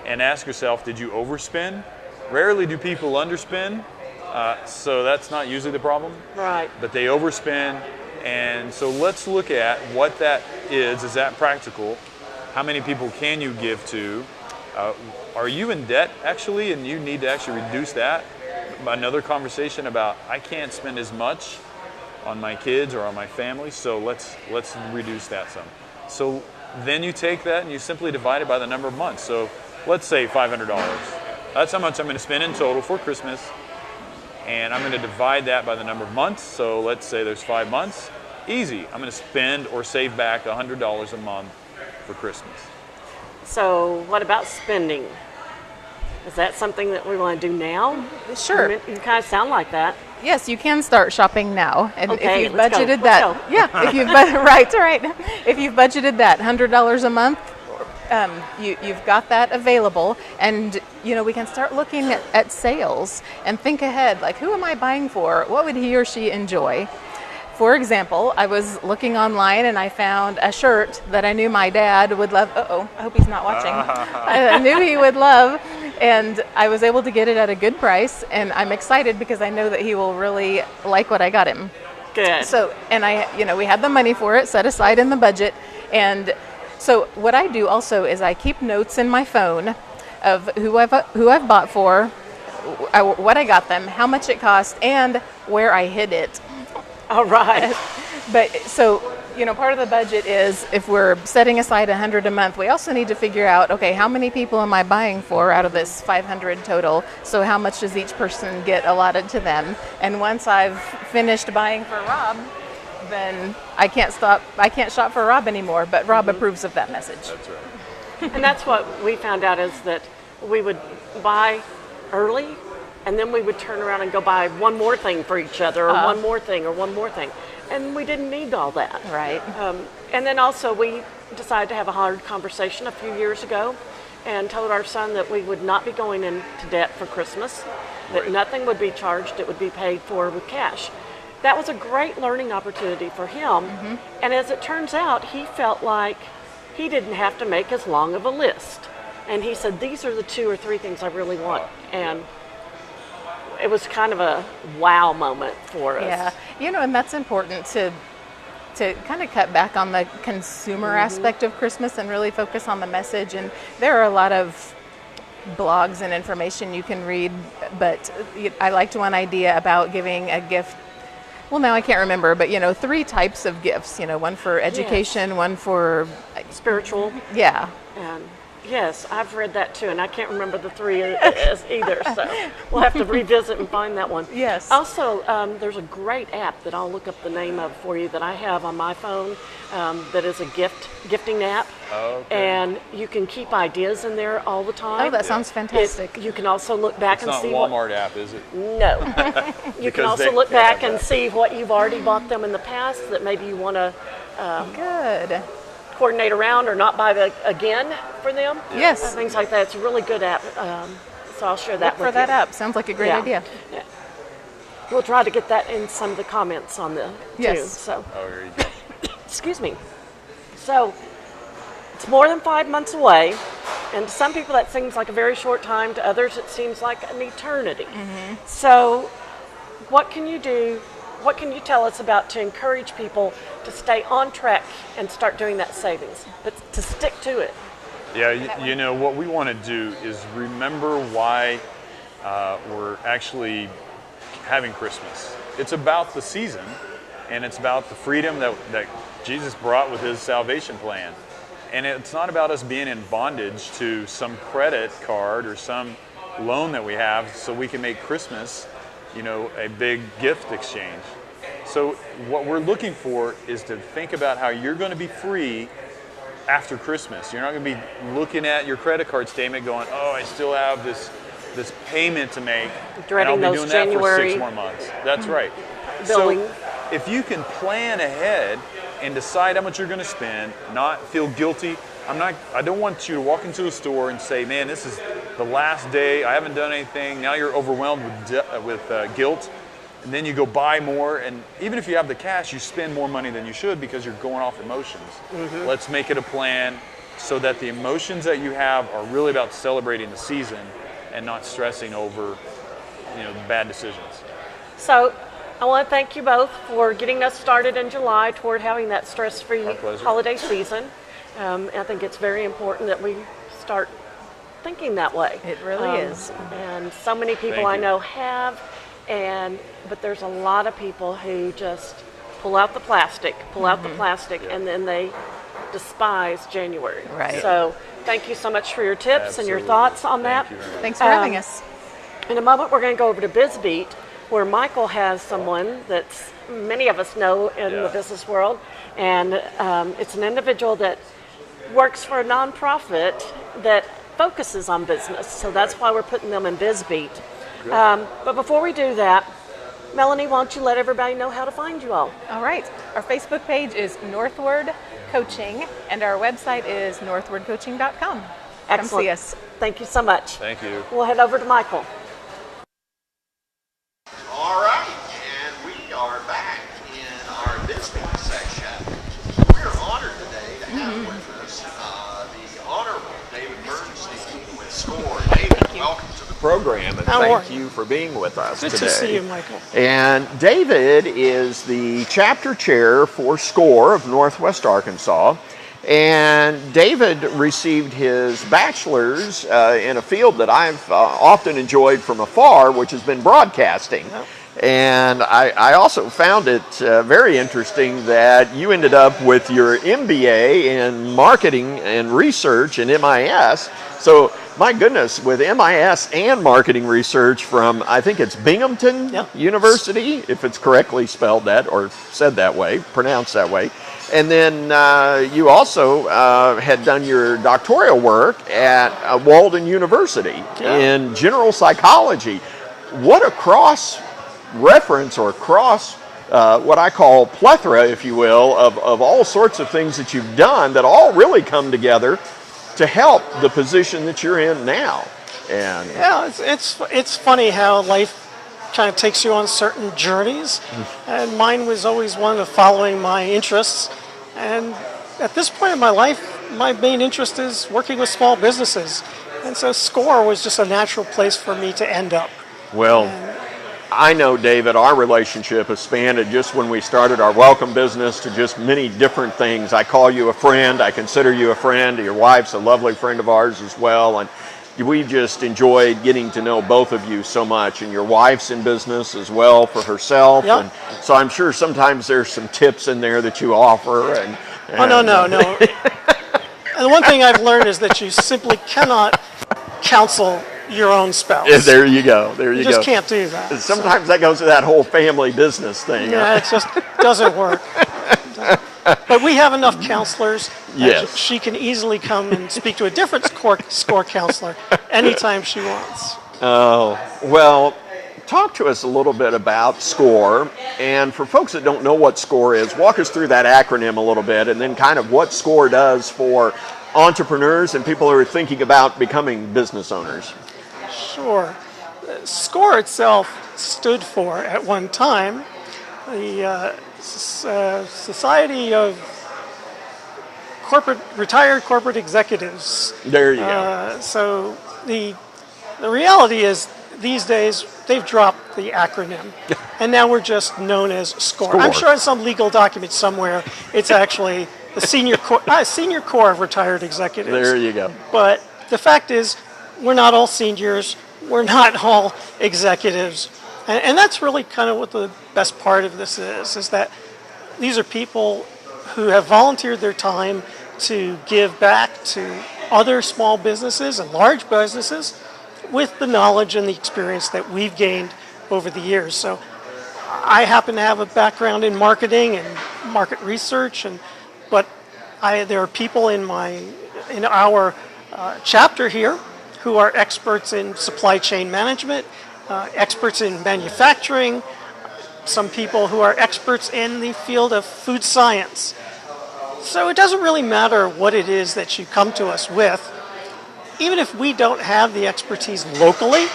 and ask yourself, did you overspend? Rarely do people underspend, so that's not usually the problem. Right. But they overspend, and so let's look at what that is. Is that practical? How many people can you give to? Are you in debt, actually, and you need to actually reduce that? Another conversation about, I can't spend as much on my kids or on my family, so let's reduce that some. So then you take that and you simply divide it by the number of months. So let's say $500. That's how much I'm going to spend in total for Christmas, and I'm going to divide that by the number of months. So let's say there's 5 months. Easy. I'm going to spend or save back $100 a month for Christmas. So what about spending? Is that something that we want to do now? Sure. You kind of sound like that. Yes, you can start shopping now, and Okay, if you've let's go. budgeted Let's that, go. yeah, if you've right. If you've budgeted that $100 a month, you've got that available, and we can start looking at sales and think ahead. Like, who am I buying for? What would he or she enjoy? For example, I was looking online and I found a shirt that I knew my dad would love. Uh-oh, I hope he's not watching. I knew he would love, and I was able to get it at a good price, and I'm excited because I know that he will really like what I got him. Good. So, and we had the money for it set aside in the budget, and so what I do also is I keep notes in my phone of who I've bought for, what I got them, how much it cost, and where I hid it. All right. But so, part of the budget is if we're setting aside $100 a month, we also need to figure out, okay, how many people am I buying for out of this 500 total? So how much does each person get allotted to them? And once I've finished buying for Rob, then I can't shop for Rob anymore, but Rob approves of that message. That's right. And that's what we found out, is that we would buy early, and then we would turn around and go buy one more thing for each other, or one more thing, or one more thing. And we didn't need all that. Right. And then also we decided to have a hard conversation a few years ago and told our son that we would not be going into debt for Christmas, that Right. nothing would be charged, it would be paid for with cash. That was a great learning opportunity for him. Mm-hmm. And as it turns out, he felt like he didn't have to make as long of a list. And he said, these are the 2 or 3 things I really want. And it was kind of a wow moment for us. Yeah, and that's important to kind of cut back on the consumer aspect of Christmas and really focus on the message. And there are a lot of blogs and information you can read, but I liked one idea about giving a gift. Well, now I can't remember, but 3 types of gifts. One for education, one for spiritual. Yeah. And yes, I've read that too, and I can't remember the 3 either. So we'll have to revisit and find that one. Yes. Also, there's a great app that I'll look up the name of for you that I have on my phone. That is a gifting app. Oh, okay. And you can keep ideas in there all the time. Oh, that sounds fantastic. You can also look back It's and not see Walmart app, is it? No. You can also look back and see what you've already bought them in the past that maybe you want to Good. coordinate around or not buy again for them. Yes. Things like that. It's a really good app. So I'll share that Look with for that you. up. Sounds like a great idea. Yeah. We'll try to get that in some of the comments on the Yes. too. So Oh, here you go. excuse me. So it's more than 5 months away, and to some people that seems like a very short time. To others, it seems like an eternity. So, what can you do? What can you tell us about to encourage people to stay on track and start doing that savings, but to stick to it? Yeah, what we want to do is remember why we're actually having Christmas. It's about the season, and it's about the freedom that Jesus brought with his salvation plan. And it's not about us being in bondage to some credit card or some loan that we have so we can make Christmas, a big gift exchange. So what we're looking for is to think about how you're going to be free after Christmas. You're not going to be looking at your credit card statement going, oh, I still have this payment to make, Dreading and I'll be those doing that for January 6 more months. That's right. billing. So if you can plan ahead and decide how much you're going to spend, not feel guilty. I don't want you to walk into a store and say, man, this is the last day, I haven't done anything. Now you're overwhelmed with guilt. And then you go buy more, and even if you have the cash, you spend more money than you should because you're going off emotions. Let's make it a plan so that the emotions that you have are really about celebrating the season and not stressing over, bad decisions. So I want to thank you both for getting us started in July toward having that stress-free Our pleasure. holiday season. I think it's very important that we start thinking that way. It really is. And so many people Thank I you. know have, but there's a lot of people who just pull out the plastic, and then they despise January. Right. So thank you so much for your tips and your Absolutely. thoughts on that. Thank you very much. Thanks for having us. In a moment, we're going to go over to BizBeat, where Michael has someone that many of us know in the business world, and it's an individual that works for a nonprofit that focuses on business. So that's why we're putting them in BizBeat. But before we do that, Melanie, why don't you let everybody know how to find you all? All right. Our Facebook page is Northward Coaching, and our website is northwardcoaching.com. Come Excellent. see us. Thank you so much. Thank you. We'll head over to Michael. All right, and we are back in our business section. We're honored today to have with us the Honorable David Bernstein with SCORE. David, welcome to the program, and thank you for being with us today. Good to see you, Michael. And David is the chapter chair for SCORE of Northwest Arkansas. And David received his bachelor's in a field that I've often enjoyed from afar, which has been broadcasting. And I also found it very interesting that you ended up with your MBA in marketing and research in MIS. So, my goodness, with MIS and marketing research from, I think it's Binghamton University, if it's correctly spelled that or said that way, pronounced that way. And then you also had done your doctoral work at Walden University in general psychology. What a cross-reference or what I call plethora, if you will, of all sorts of things that you've done that all really come together to help the position that you're in now. And yeah, it's funny how life kind of takes you on certain journeys, and mine was always one of following my interests. And at this point in my life, my main interest is working with small businesses, and so SCORE was just a natural place for me to end up. well, I know, David, our relationship has spanned just when we started our welcome business to just many different things. I call you a friend. I consider you a friend. Your wife's a lovely friend of ours as well. And we just enjoyed getting to know both of you so much. And your wife's in business as well for herself. Yep. And so I'm sure sometimes there's some tips in there that you offer. Oh, no. And the one thing I've learned is that you simply cannot counsel your own spouse. There you go. You just can't do that. Sometimes that goes to that whole family business thing. Yeah, it just doesn't work. But we have enough counselors that Yes. she can easily come and speak to a different score counselor anytime she wants. Oh, well, talk to us a little bit about SCORE. And for folks that don't know what SCORE is, walk us through that acronym a little bit and then kind of what SCORE does for entrepreneurs and people who are thinking about becoming business owners. Sure. SCORE itself stood for, at one time, the Society of Retired Corporate Executives. There you go. So the reality is, these days, they've dropped the acronym, and now we're just known as SCORE. I'm sure in some legal document somewhere, it's actually the Senior Corps of Retired Executives. There you go. But the fact is, we're not all seniors. We're not all executives. And that's really kind of what the best part of this is that these are people who have volunteered their time to give back to other small businesses and large businesses with the knowledge and the experience that we've gained over the years. So I happen to have a background in marketing and market research, but there are people in our chapter here who are experts in supply chain management, experts in manufacturing, some people who are experts in the field of food science. So it doesn't really matter what it is that you come to us with. Even if we don't have the expertise locally,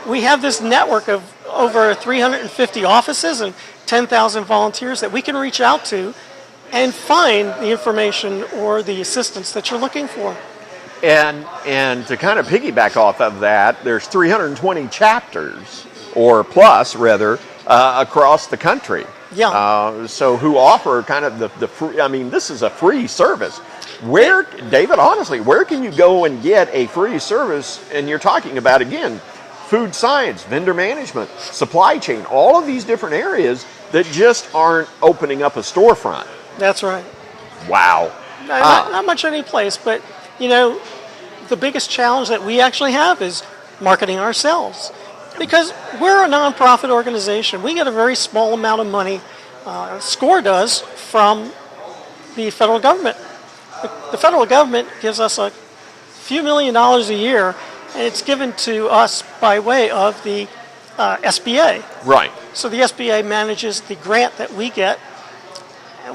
we have this network of over 350 offices and 10,000 volunteers that we can reach out to and find the information or the assistance that you're looking for. And to kind of piggyback off of that, there's 320 chapters, or plus rather, across the country. Yeah. So who offer kind of the free, I mean, this is a free service. Where, David, honestly, where can you go and get a free service? And you're talking about, again, food science, vendor management, supply chain, all of these different areas that just aren't opening up a storefront. That's right. Wow. Not much any place, but the biggest challenge that we actually have is marketing ourselves. Because we're a nonprofit organization. We get a very small amount of money, SCORE does, from the federal government. The federal government gives us a few $1 million a year, and it's given to us by way of the SBA. Right. So the SBA manages the grant that we get.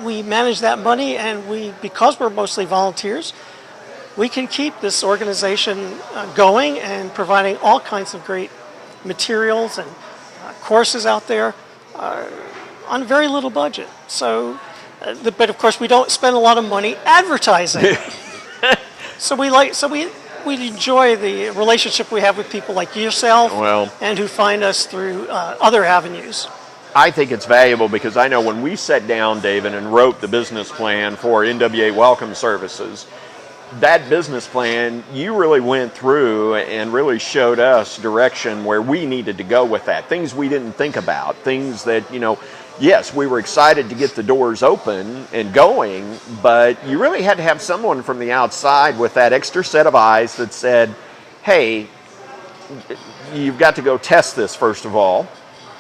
We manage that money, and because we're mostly volunteers, we can keep this organization going and providing all kinds of great materials and courses out there on a very little budget. So, but of course, we don't spend a lot of money advertising. So we enjoy the relationship we have with people like yourself, and who find us through other avenues. I think it's valuable because I know when we sat down, David, and wrote the business plan for NWA Welcome Services, that business plan, you really went through and really showed us direction where we needed to go with that. Things we didn't think about, things that, yes, we were excited to get the doors open and going, but you really had to have someone from the outside with that extra set of eyes that said, hey, you've got to go test this first of all.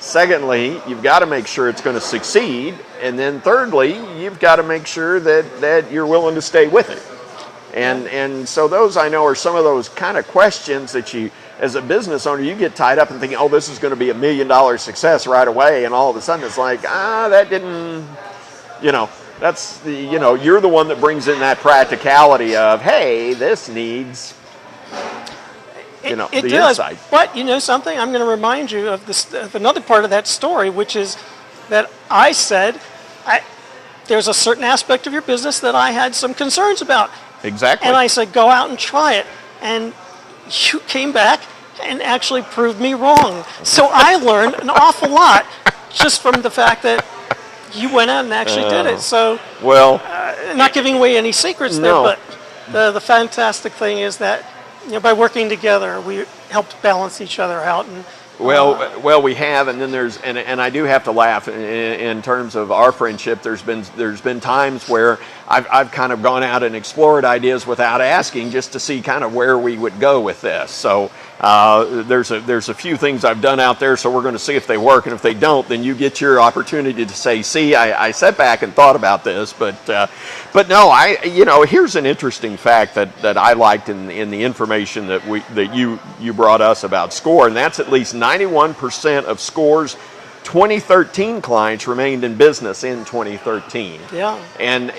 Secondly, you've got to make sure it's going to succeed. And then thirdly, you've got to make sure that you're willing to stay with it. And so those, I know, are some of those kind of questions that you, as a business owner, you get tied up in thinking, oh, this is going to be $1 million success right away. And all of a sudden it's like, that didn't, that's the, you're the one that brings in that practicality of, hey, this needs, It the does, insight. but something, I'm going to remind you of another part of that story, which is that I said, there's a certain aspect of your business that I had some concerns about. Exactly. And I said, go out and try it. And you came back and actually proved me wrong. So I learned an awful lot just from the fact that you went out and actually did it. So, Well, not giving away any secrets there, but the fantastic thing is that by working together, we helped balance each other out. And well, we have, and then there's, and I do have to laugh in terms of our friendship. There's been times where I've kind of gone out and explored ideas without asking, just to see kind of where we would go with this. So there's a few things I've done out there, so we're going to see if they work, and if they don't, then you get your opportunity to say, see, I sat back and thought about this, but no, here's an interesting fact that I liked in the information that you brought us about SCORE, and that's at least 91% of SCORE's 2013 clients remained in business in 2013. Yeah. And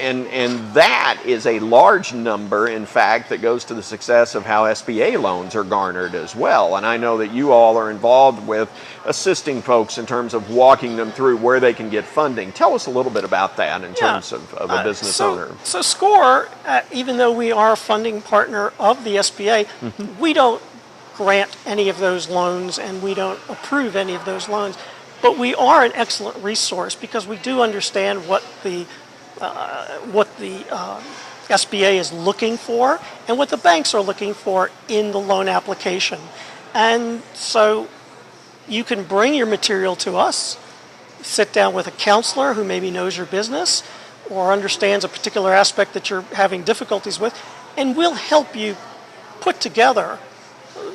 that is a large number, in fact, that goes to the success of how SBA loans are garnered as well. And I know that you all are involved with assisting folks in terms of walking them through where they can get funding. Tell us a little bit about that in terms of a business owner. So SCORE, even though we are a funding partner of the SBA, we don't grant any of those loans and we don't approve any of those loans. But we are an excellent resource because we do understand what the SBA is looking for and what the banks are looking for in the loan application. And so you can bring your material to us, sit down with a counselor who maybe knows your business or understands a particular aspect that you're having difficulties with, and we'll help you put together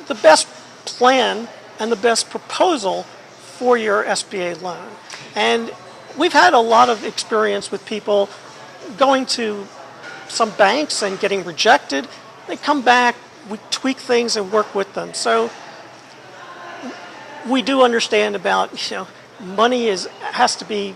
the best plan and the best proposal for your SBA loan. And we've had a lot of experience with people going to some banks and getting rejected. They come back, we tweak things and work with them. So we do understand about, money has to be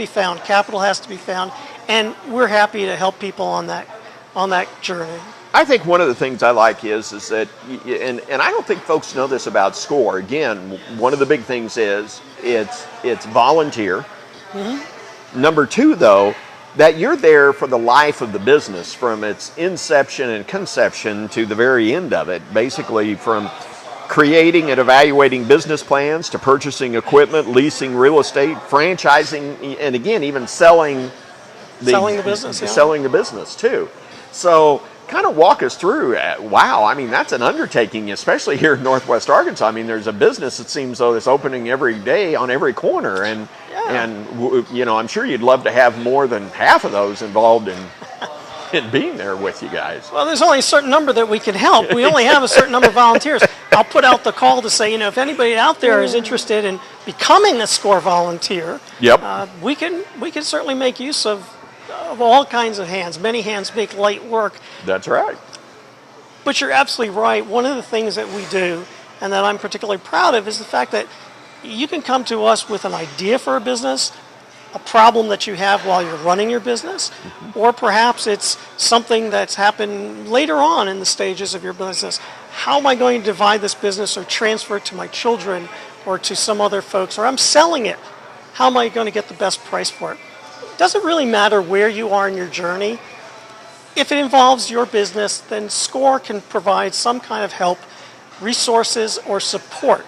found, capital has to be found, and we're happy to help people on that journey. I think one of the things I like is that, and I don't think folks know this about SCORE. Again, one of the big things is it's volunteer. Number two, though, that you're there for the life of the business, from its inception and conception to the very end of it, basically from creating and evaluating business plans to purchasing equipment, leasing real estate, franchising, and again, even selling the business. Selling the business, too. So kind of walk us through, wow, I mean, that's an undertaking, especially here in Northwest Arkansas. I mean, there's a business, it seems, though, that's opening every day on every corner. And I'm sure you'd love to have more than half of those involved in being there with you guys. Well, there's only a certain number that we can help. We only have a certain number of volunteers. I'll put out the call to say, if anybody out there is interested in becoming a SCORE volunteer, we can certainly make use of all kinds of hands. Many hands make light work. That's right. But you're absolutely right. One of the things that we do, and that I'm particularly proud of, is the fact that you can come to us with an idea for a business, a problem that you have while you're running your business, or perhaps it's something that's happened later on in the stages of your business. How am I going to divide this business or transfer it to my children or to some other folks, or I'm selling it? How am I going to get the best price for it? It doesn't really matter where you are in your journey. If it involves your business, then SCORE can provide some kind of help, resources, or support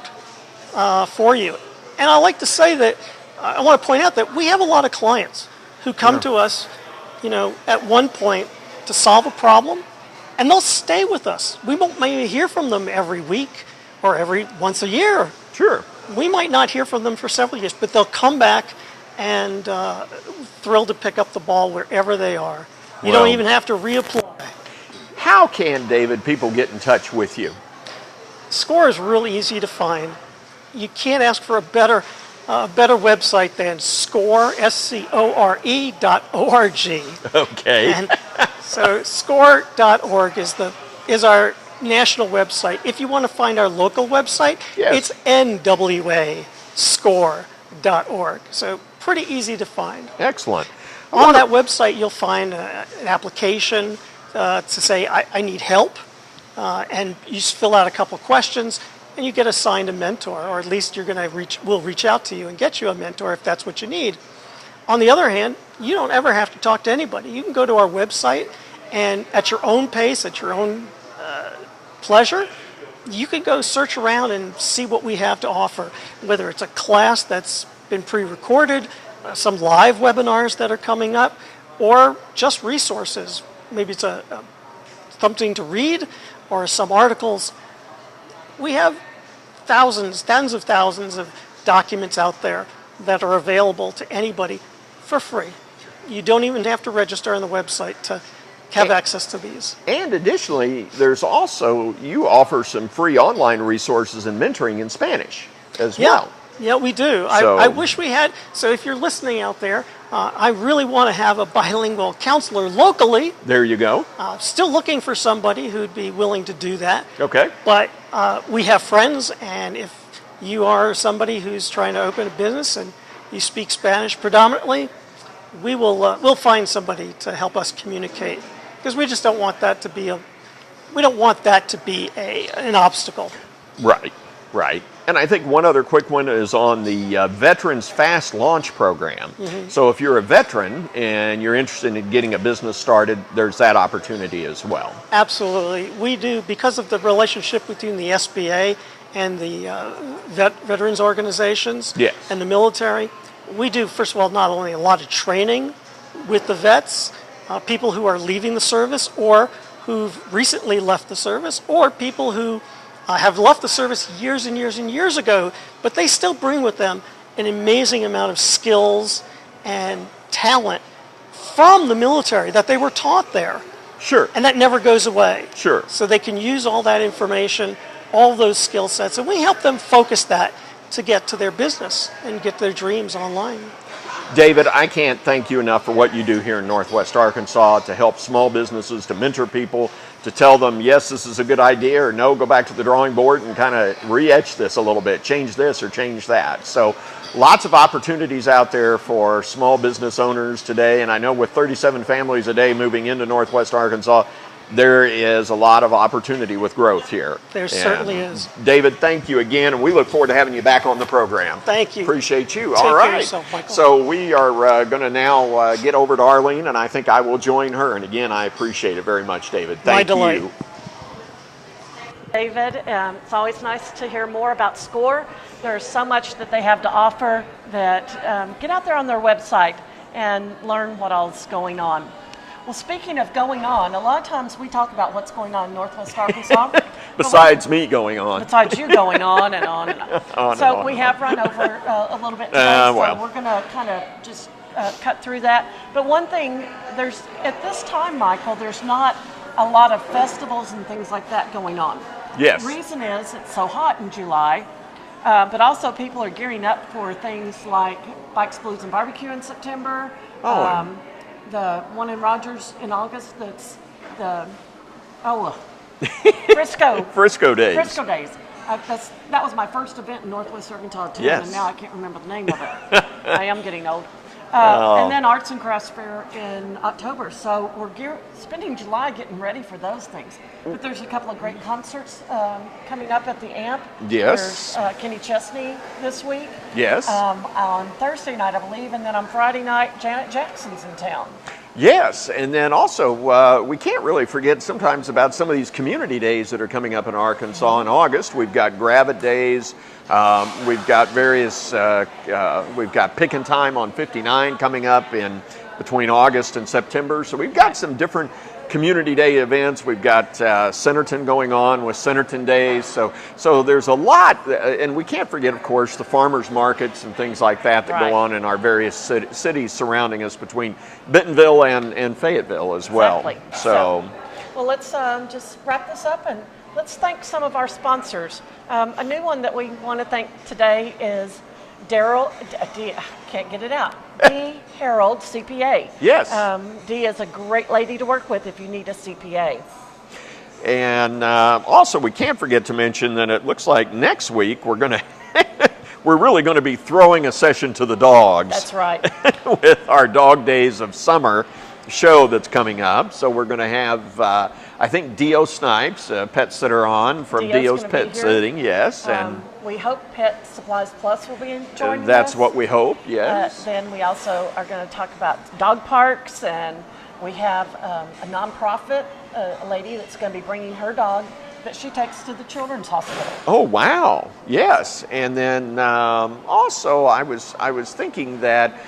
for you. And I like to say that, I want to point out that we have a lot of clients who come to us, at one point to solve a problem, and they'll stay with us. We won't maybe hear from them every week or once a year. Sure. We might not hear from them for several years, but they'll come back and thrilled to pick up the ball wherever they are. You don't even have to reapply. How can, David, people get in touch with you? SCORE is really easy to find. You can't ask for a better website than SCORE, SCORE.org. Okay. And so SCORE.org is our national website. If you want to find our local website, it's NWA.SCORE.org. So pretty easy to find. Excellent. On that website, you'll find an application to say, I need help. And you just fill out a couple questions, and you get assigned a mentor, or at least we'll reach out to you and get you a mentor if that's what you need. On the other hand, you don't ever have to talk to anybody. You can go to our website and at your own pace, at your own pleasure, you can go search around and see what we have to offer, whether it's a class that's been pre-recorded, some live webinars that are coming up, or just resources. Maybe it's something to read or some articles. We have tens of thousands of documents out there that are available to anybody for free. You don't even have to register on the website to have access to these. And additionally, there's also, you offer some free online resources and mentoring in Spanish as well. Yeah, we do. So, I wish we had. So if you're listening out there, I really want to have a bilingual counselor locally. There you go. Still looking for somebody who'd be willing to do that. Okay. But we have friends, and if you are somebody who's trying to open a business and you speak Spanish predominantly, we'll find somebody to help us communicate, because we just don't want that to be an obstacle. Right, right. And I think one other quick one is on the Veterans Fast Launch Program. Mm-hmm. So if you're a veteran and you're interested in getting a business started, there's that opportunity as well. Absolutely. We do, because of the relationship between the SBA and the veterans organizations and the military. We do, first of all, not only a lot of training with the vets, people who are leaving the service or who've recently left the service, or people who have left the service years and years and years ago, but they still bring with them an amazing amount of skills and talent from the military that they were taught there. Sure. And that never goes away. Sure. So they can use all that information, all those skill sets, and we help them focus that to get to their business and get their dreams online. David, I can't thank you enough for what you do here in Northwest Arkansas to help small businesses, to mentor people, to tell them, yes, this is a good idea, or no, go back to the drawing board and kind of re-etch this a little bit, change this or change that. So lots of opportunities out there for small business owners today, and I know with 37 families a day moving into Northwest Arkansas, there is a lot of opportunity with growth here. There certainly is. David, thank you again, and we look forward to having you back on the program. Thank you. Appreciate you. Take All care right. of yourself, Michael. So we are going to now get over to Arlene, and I think I will join her. And again, I appreciate it very much, David. Thank you. My delight. David, it's always nice to hear more about SCORE. There's so much that they have to offer that get out there on their website and learn what all's going on. Well, speaking of going on, a lot of times we talk about what's going on in Northwest Arkansas. Besides me going on. Besides you going on and on and on. So we have run over a little bit today, so we're going to kind of just cut through that. But one thing, at this time, Michael, there's not a lot of festivals and things like that going on. Yes. The reason is it's so hot in July, but also people are gearing up for things like Bikes, Blues, and Barbecue in September. The one in Rogers in August, that's the Frisco Days. Frisco Days. That was my first event in Northwest Arkansas too, Yes. and now I can't remember the name of it. I am getting old. And then Arts and Crafts Fair in October. So we're spending July getting ready for those things. But there's a couple of great concerts coming up at the AMP. Yes. There's Kenny Chesney this week. Yes. On Thursday night, I believe, and then on Friday night, Janet Jackson's in town. Yes, and then also we can't really forget sometimes about some of these community days that are coming up in Arkansas in August. We've got Gravit Days, we've got various, we've got Pickin' Time on 59 coming up in between August and September. So we've got some different community day events. We've got Centerton going on with Centerton Days. So there's a lot, and we can't forget, of course, the farmers markets and things like that go on in our various cities surrounding us between Bentonville and Fayetteville as well. Exactly. So well, let's just wrap this up and let's thank some of our sponsors. A new one that we want to thank today is can't get it out. D. Harold CPA. Yes. Dee is a great lady to work with if you need a CPA. And also, we can't forget to mention that it looks like next week we're really going to be throwing a session to the dogs. That's right. With our Dog Days of Summer show that's coming up. So we're going to have, I think, Dio Snipes, a pet sitter on from Dio's Pet Sitting. Yes. And we hope Pet Supplies Plus will be joining us. That's what we hope, yes. Then we also are going to talk about dog parks, and we have a nonprofit, a lady that's going to be bringing her dog that she takes to the children's hospital. Oh wow! Yes, and then also I was thinking that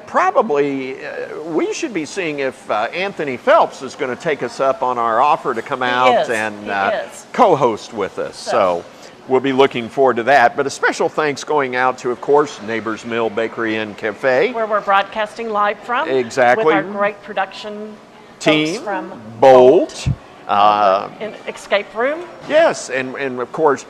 probably we should be seeing if Anthony Phelps is going to take us up on our offer to come out and co-host with us. So we'll be looking forward to that. But a special thanks going out to, of course, Neighbors Mill Bakery and Cafe, where we're broadcasting live from. Exactly. With our great production team folks from Bolt. In Escape Room. Yes, and of course,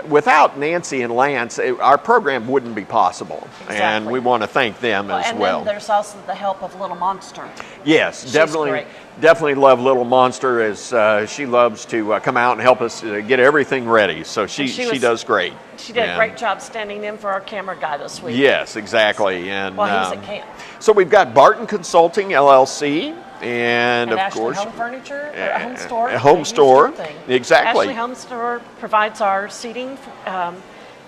without Nancy and Lance, our program wouldn't be possible. Exactly. And we want to thank them as well. And then there's also the help of Little Monster. Yes, She's definitely. great. Definitely love Little Monster, as she loves to come out and help us get everything ready. So she does great. She did a great job standing in for our camera guy this week. Yes, exactly. And while he's at camp. So we've got Barton Consulting LLC. And of Ashley course, Home Furniture, a home store. A home store, exactly. Ashley Home Store provides our seating,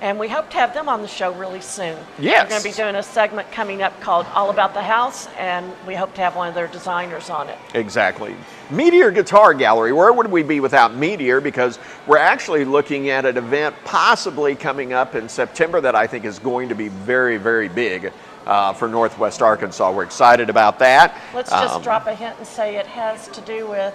and we hope to have them on the show really soon. Yes. We're going to be doing a segment coming up called All About the House, and we hope to have one of their designers on it. Exactly. Meteor Guitar Gallery. Where would we be without Meteor? Because we're actually looking at an event possibly coming up in September that I think is going to be very, very big. For Northwest Arkansas. We're excited about that. Let's just drop a hint and say it has to do with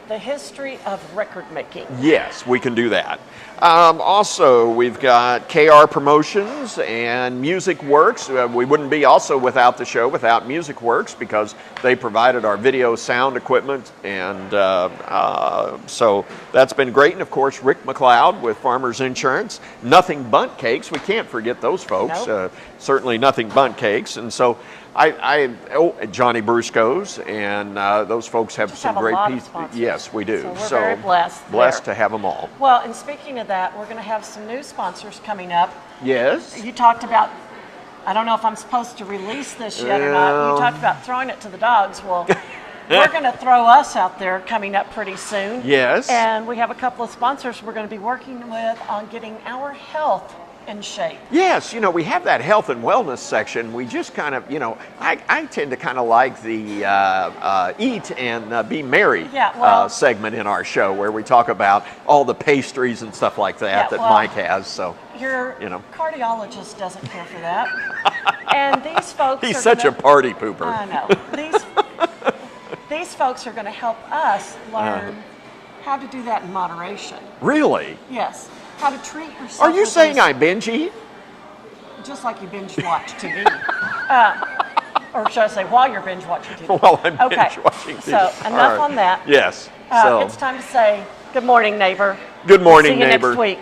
the history of record making. Yes, we can do that. Also, we've got KR Promotions and Music Works. We wouldn't be also without the show without Music Works because they provided our video sound equipment, and so that's been great. And of course, Rick McLeod with Farmers Insurance. Nothing Bundt Cakes. We can't forget those folks. Nope. Certainly Nothing Bundt Cakes. And so Johnny Brusco's, and those folks have some great pieces. Yes, we do. So we're very blessed. Blessed to have them all. Well, and speaking of that, we're going to have some new sponsors coming up. Yes. You talked about, I don't know if I'm supposed to release this yet or not. You talked about throwing it to the dogs. Well, we're going to throw us out there coming up pretty soon. Yes. And we have a couple of sponsors we're going to be working with on getting our health in shape. Yes, we have that health and wellness section. We just kind of, I tend to kind of like the eat and be merry segment in our show where we talk about all the pastries and stuff like that Mike has. So your cardiologist doesn't care for that. And these folks He's such a party pooper. I know. These folks are going to help us learn how to do that in moderation. Really? Yes. How to treat yourself. Are you saying I binge eat? Just like you binge watch TV. Or should I say while you're binge watching TV? While I'm binge watching TV. So enough on that. Yes. It's time to say good morning, neighbor. Good morning, See you neighbor. next week.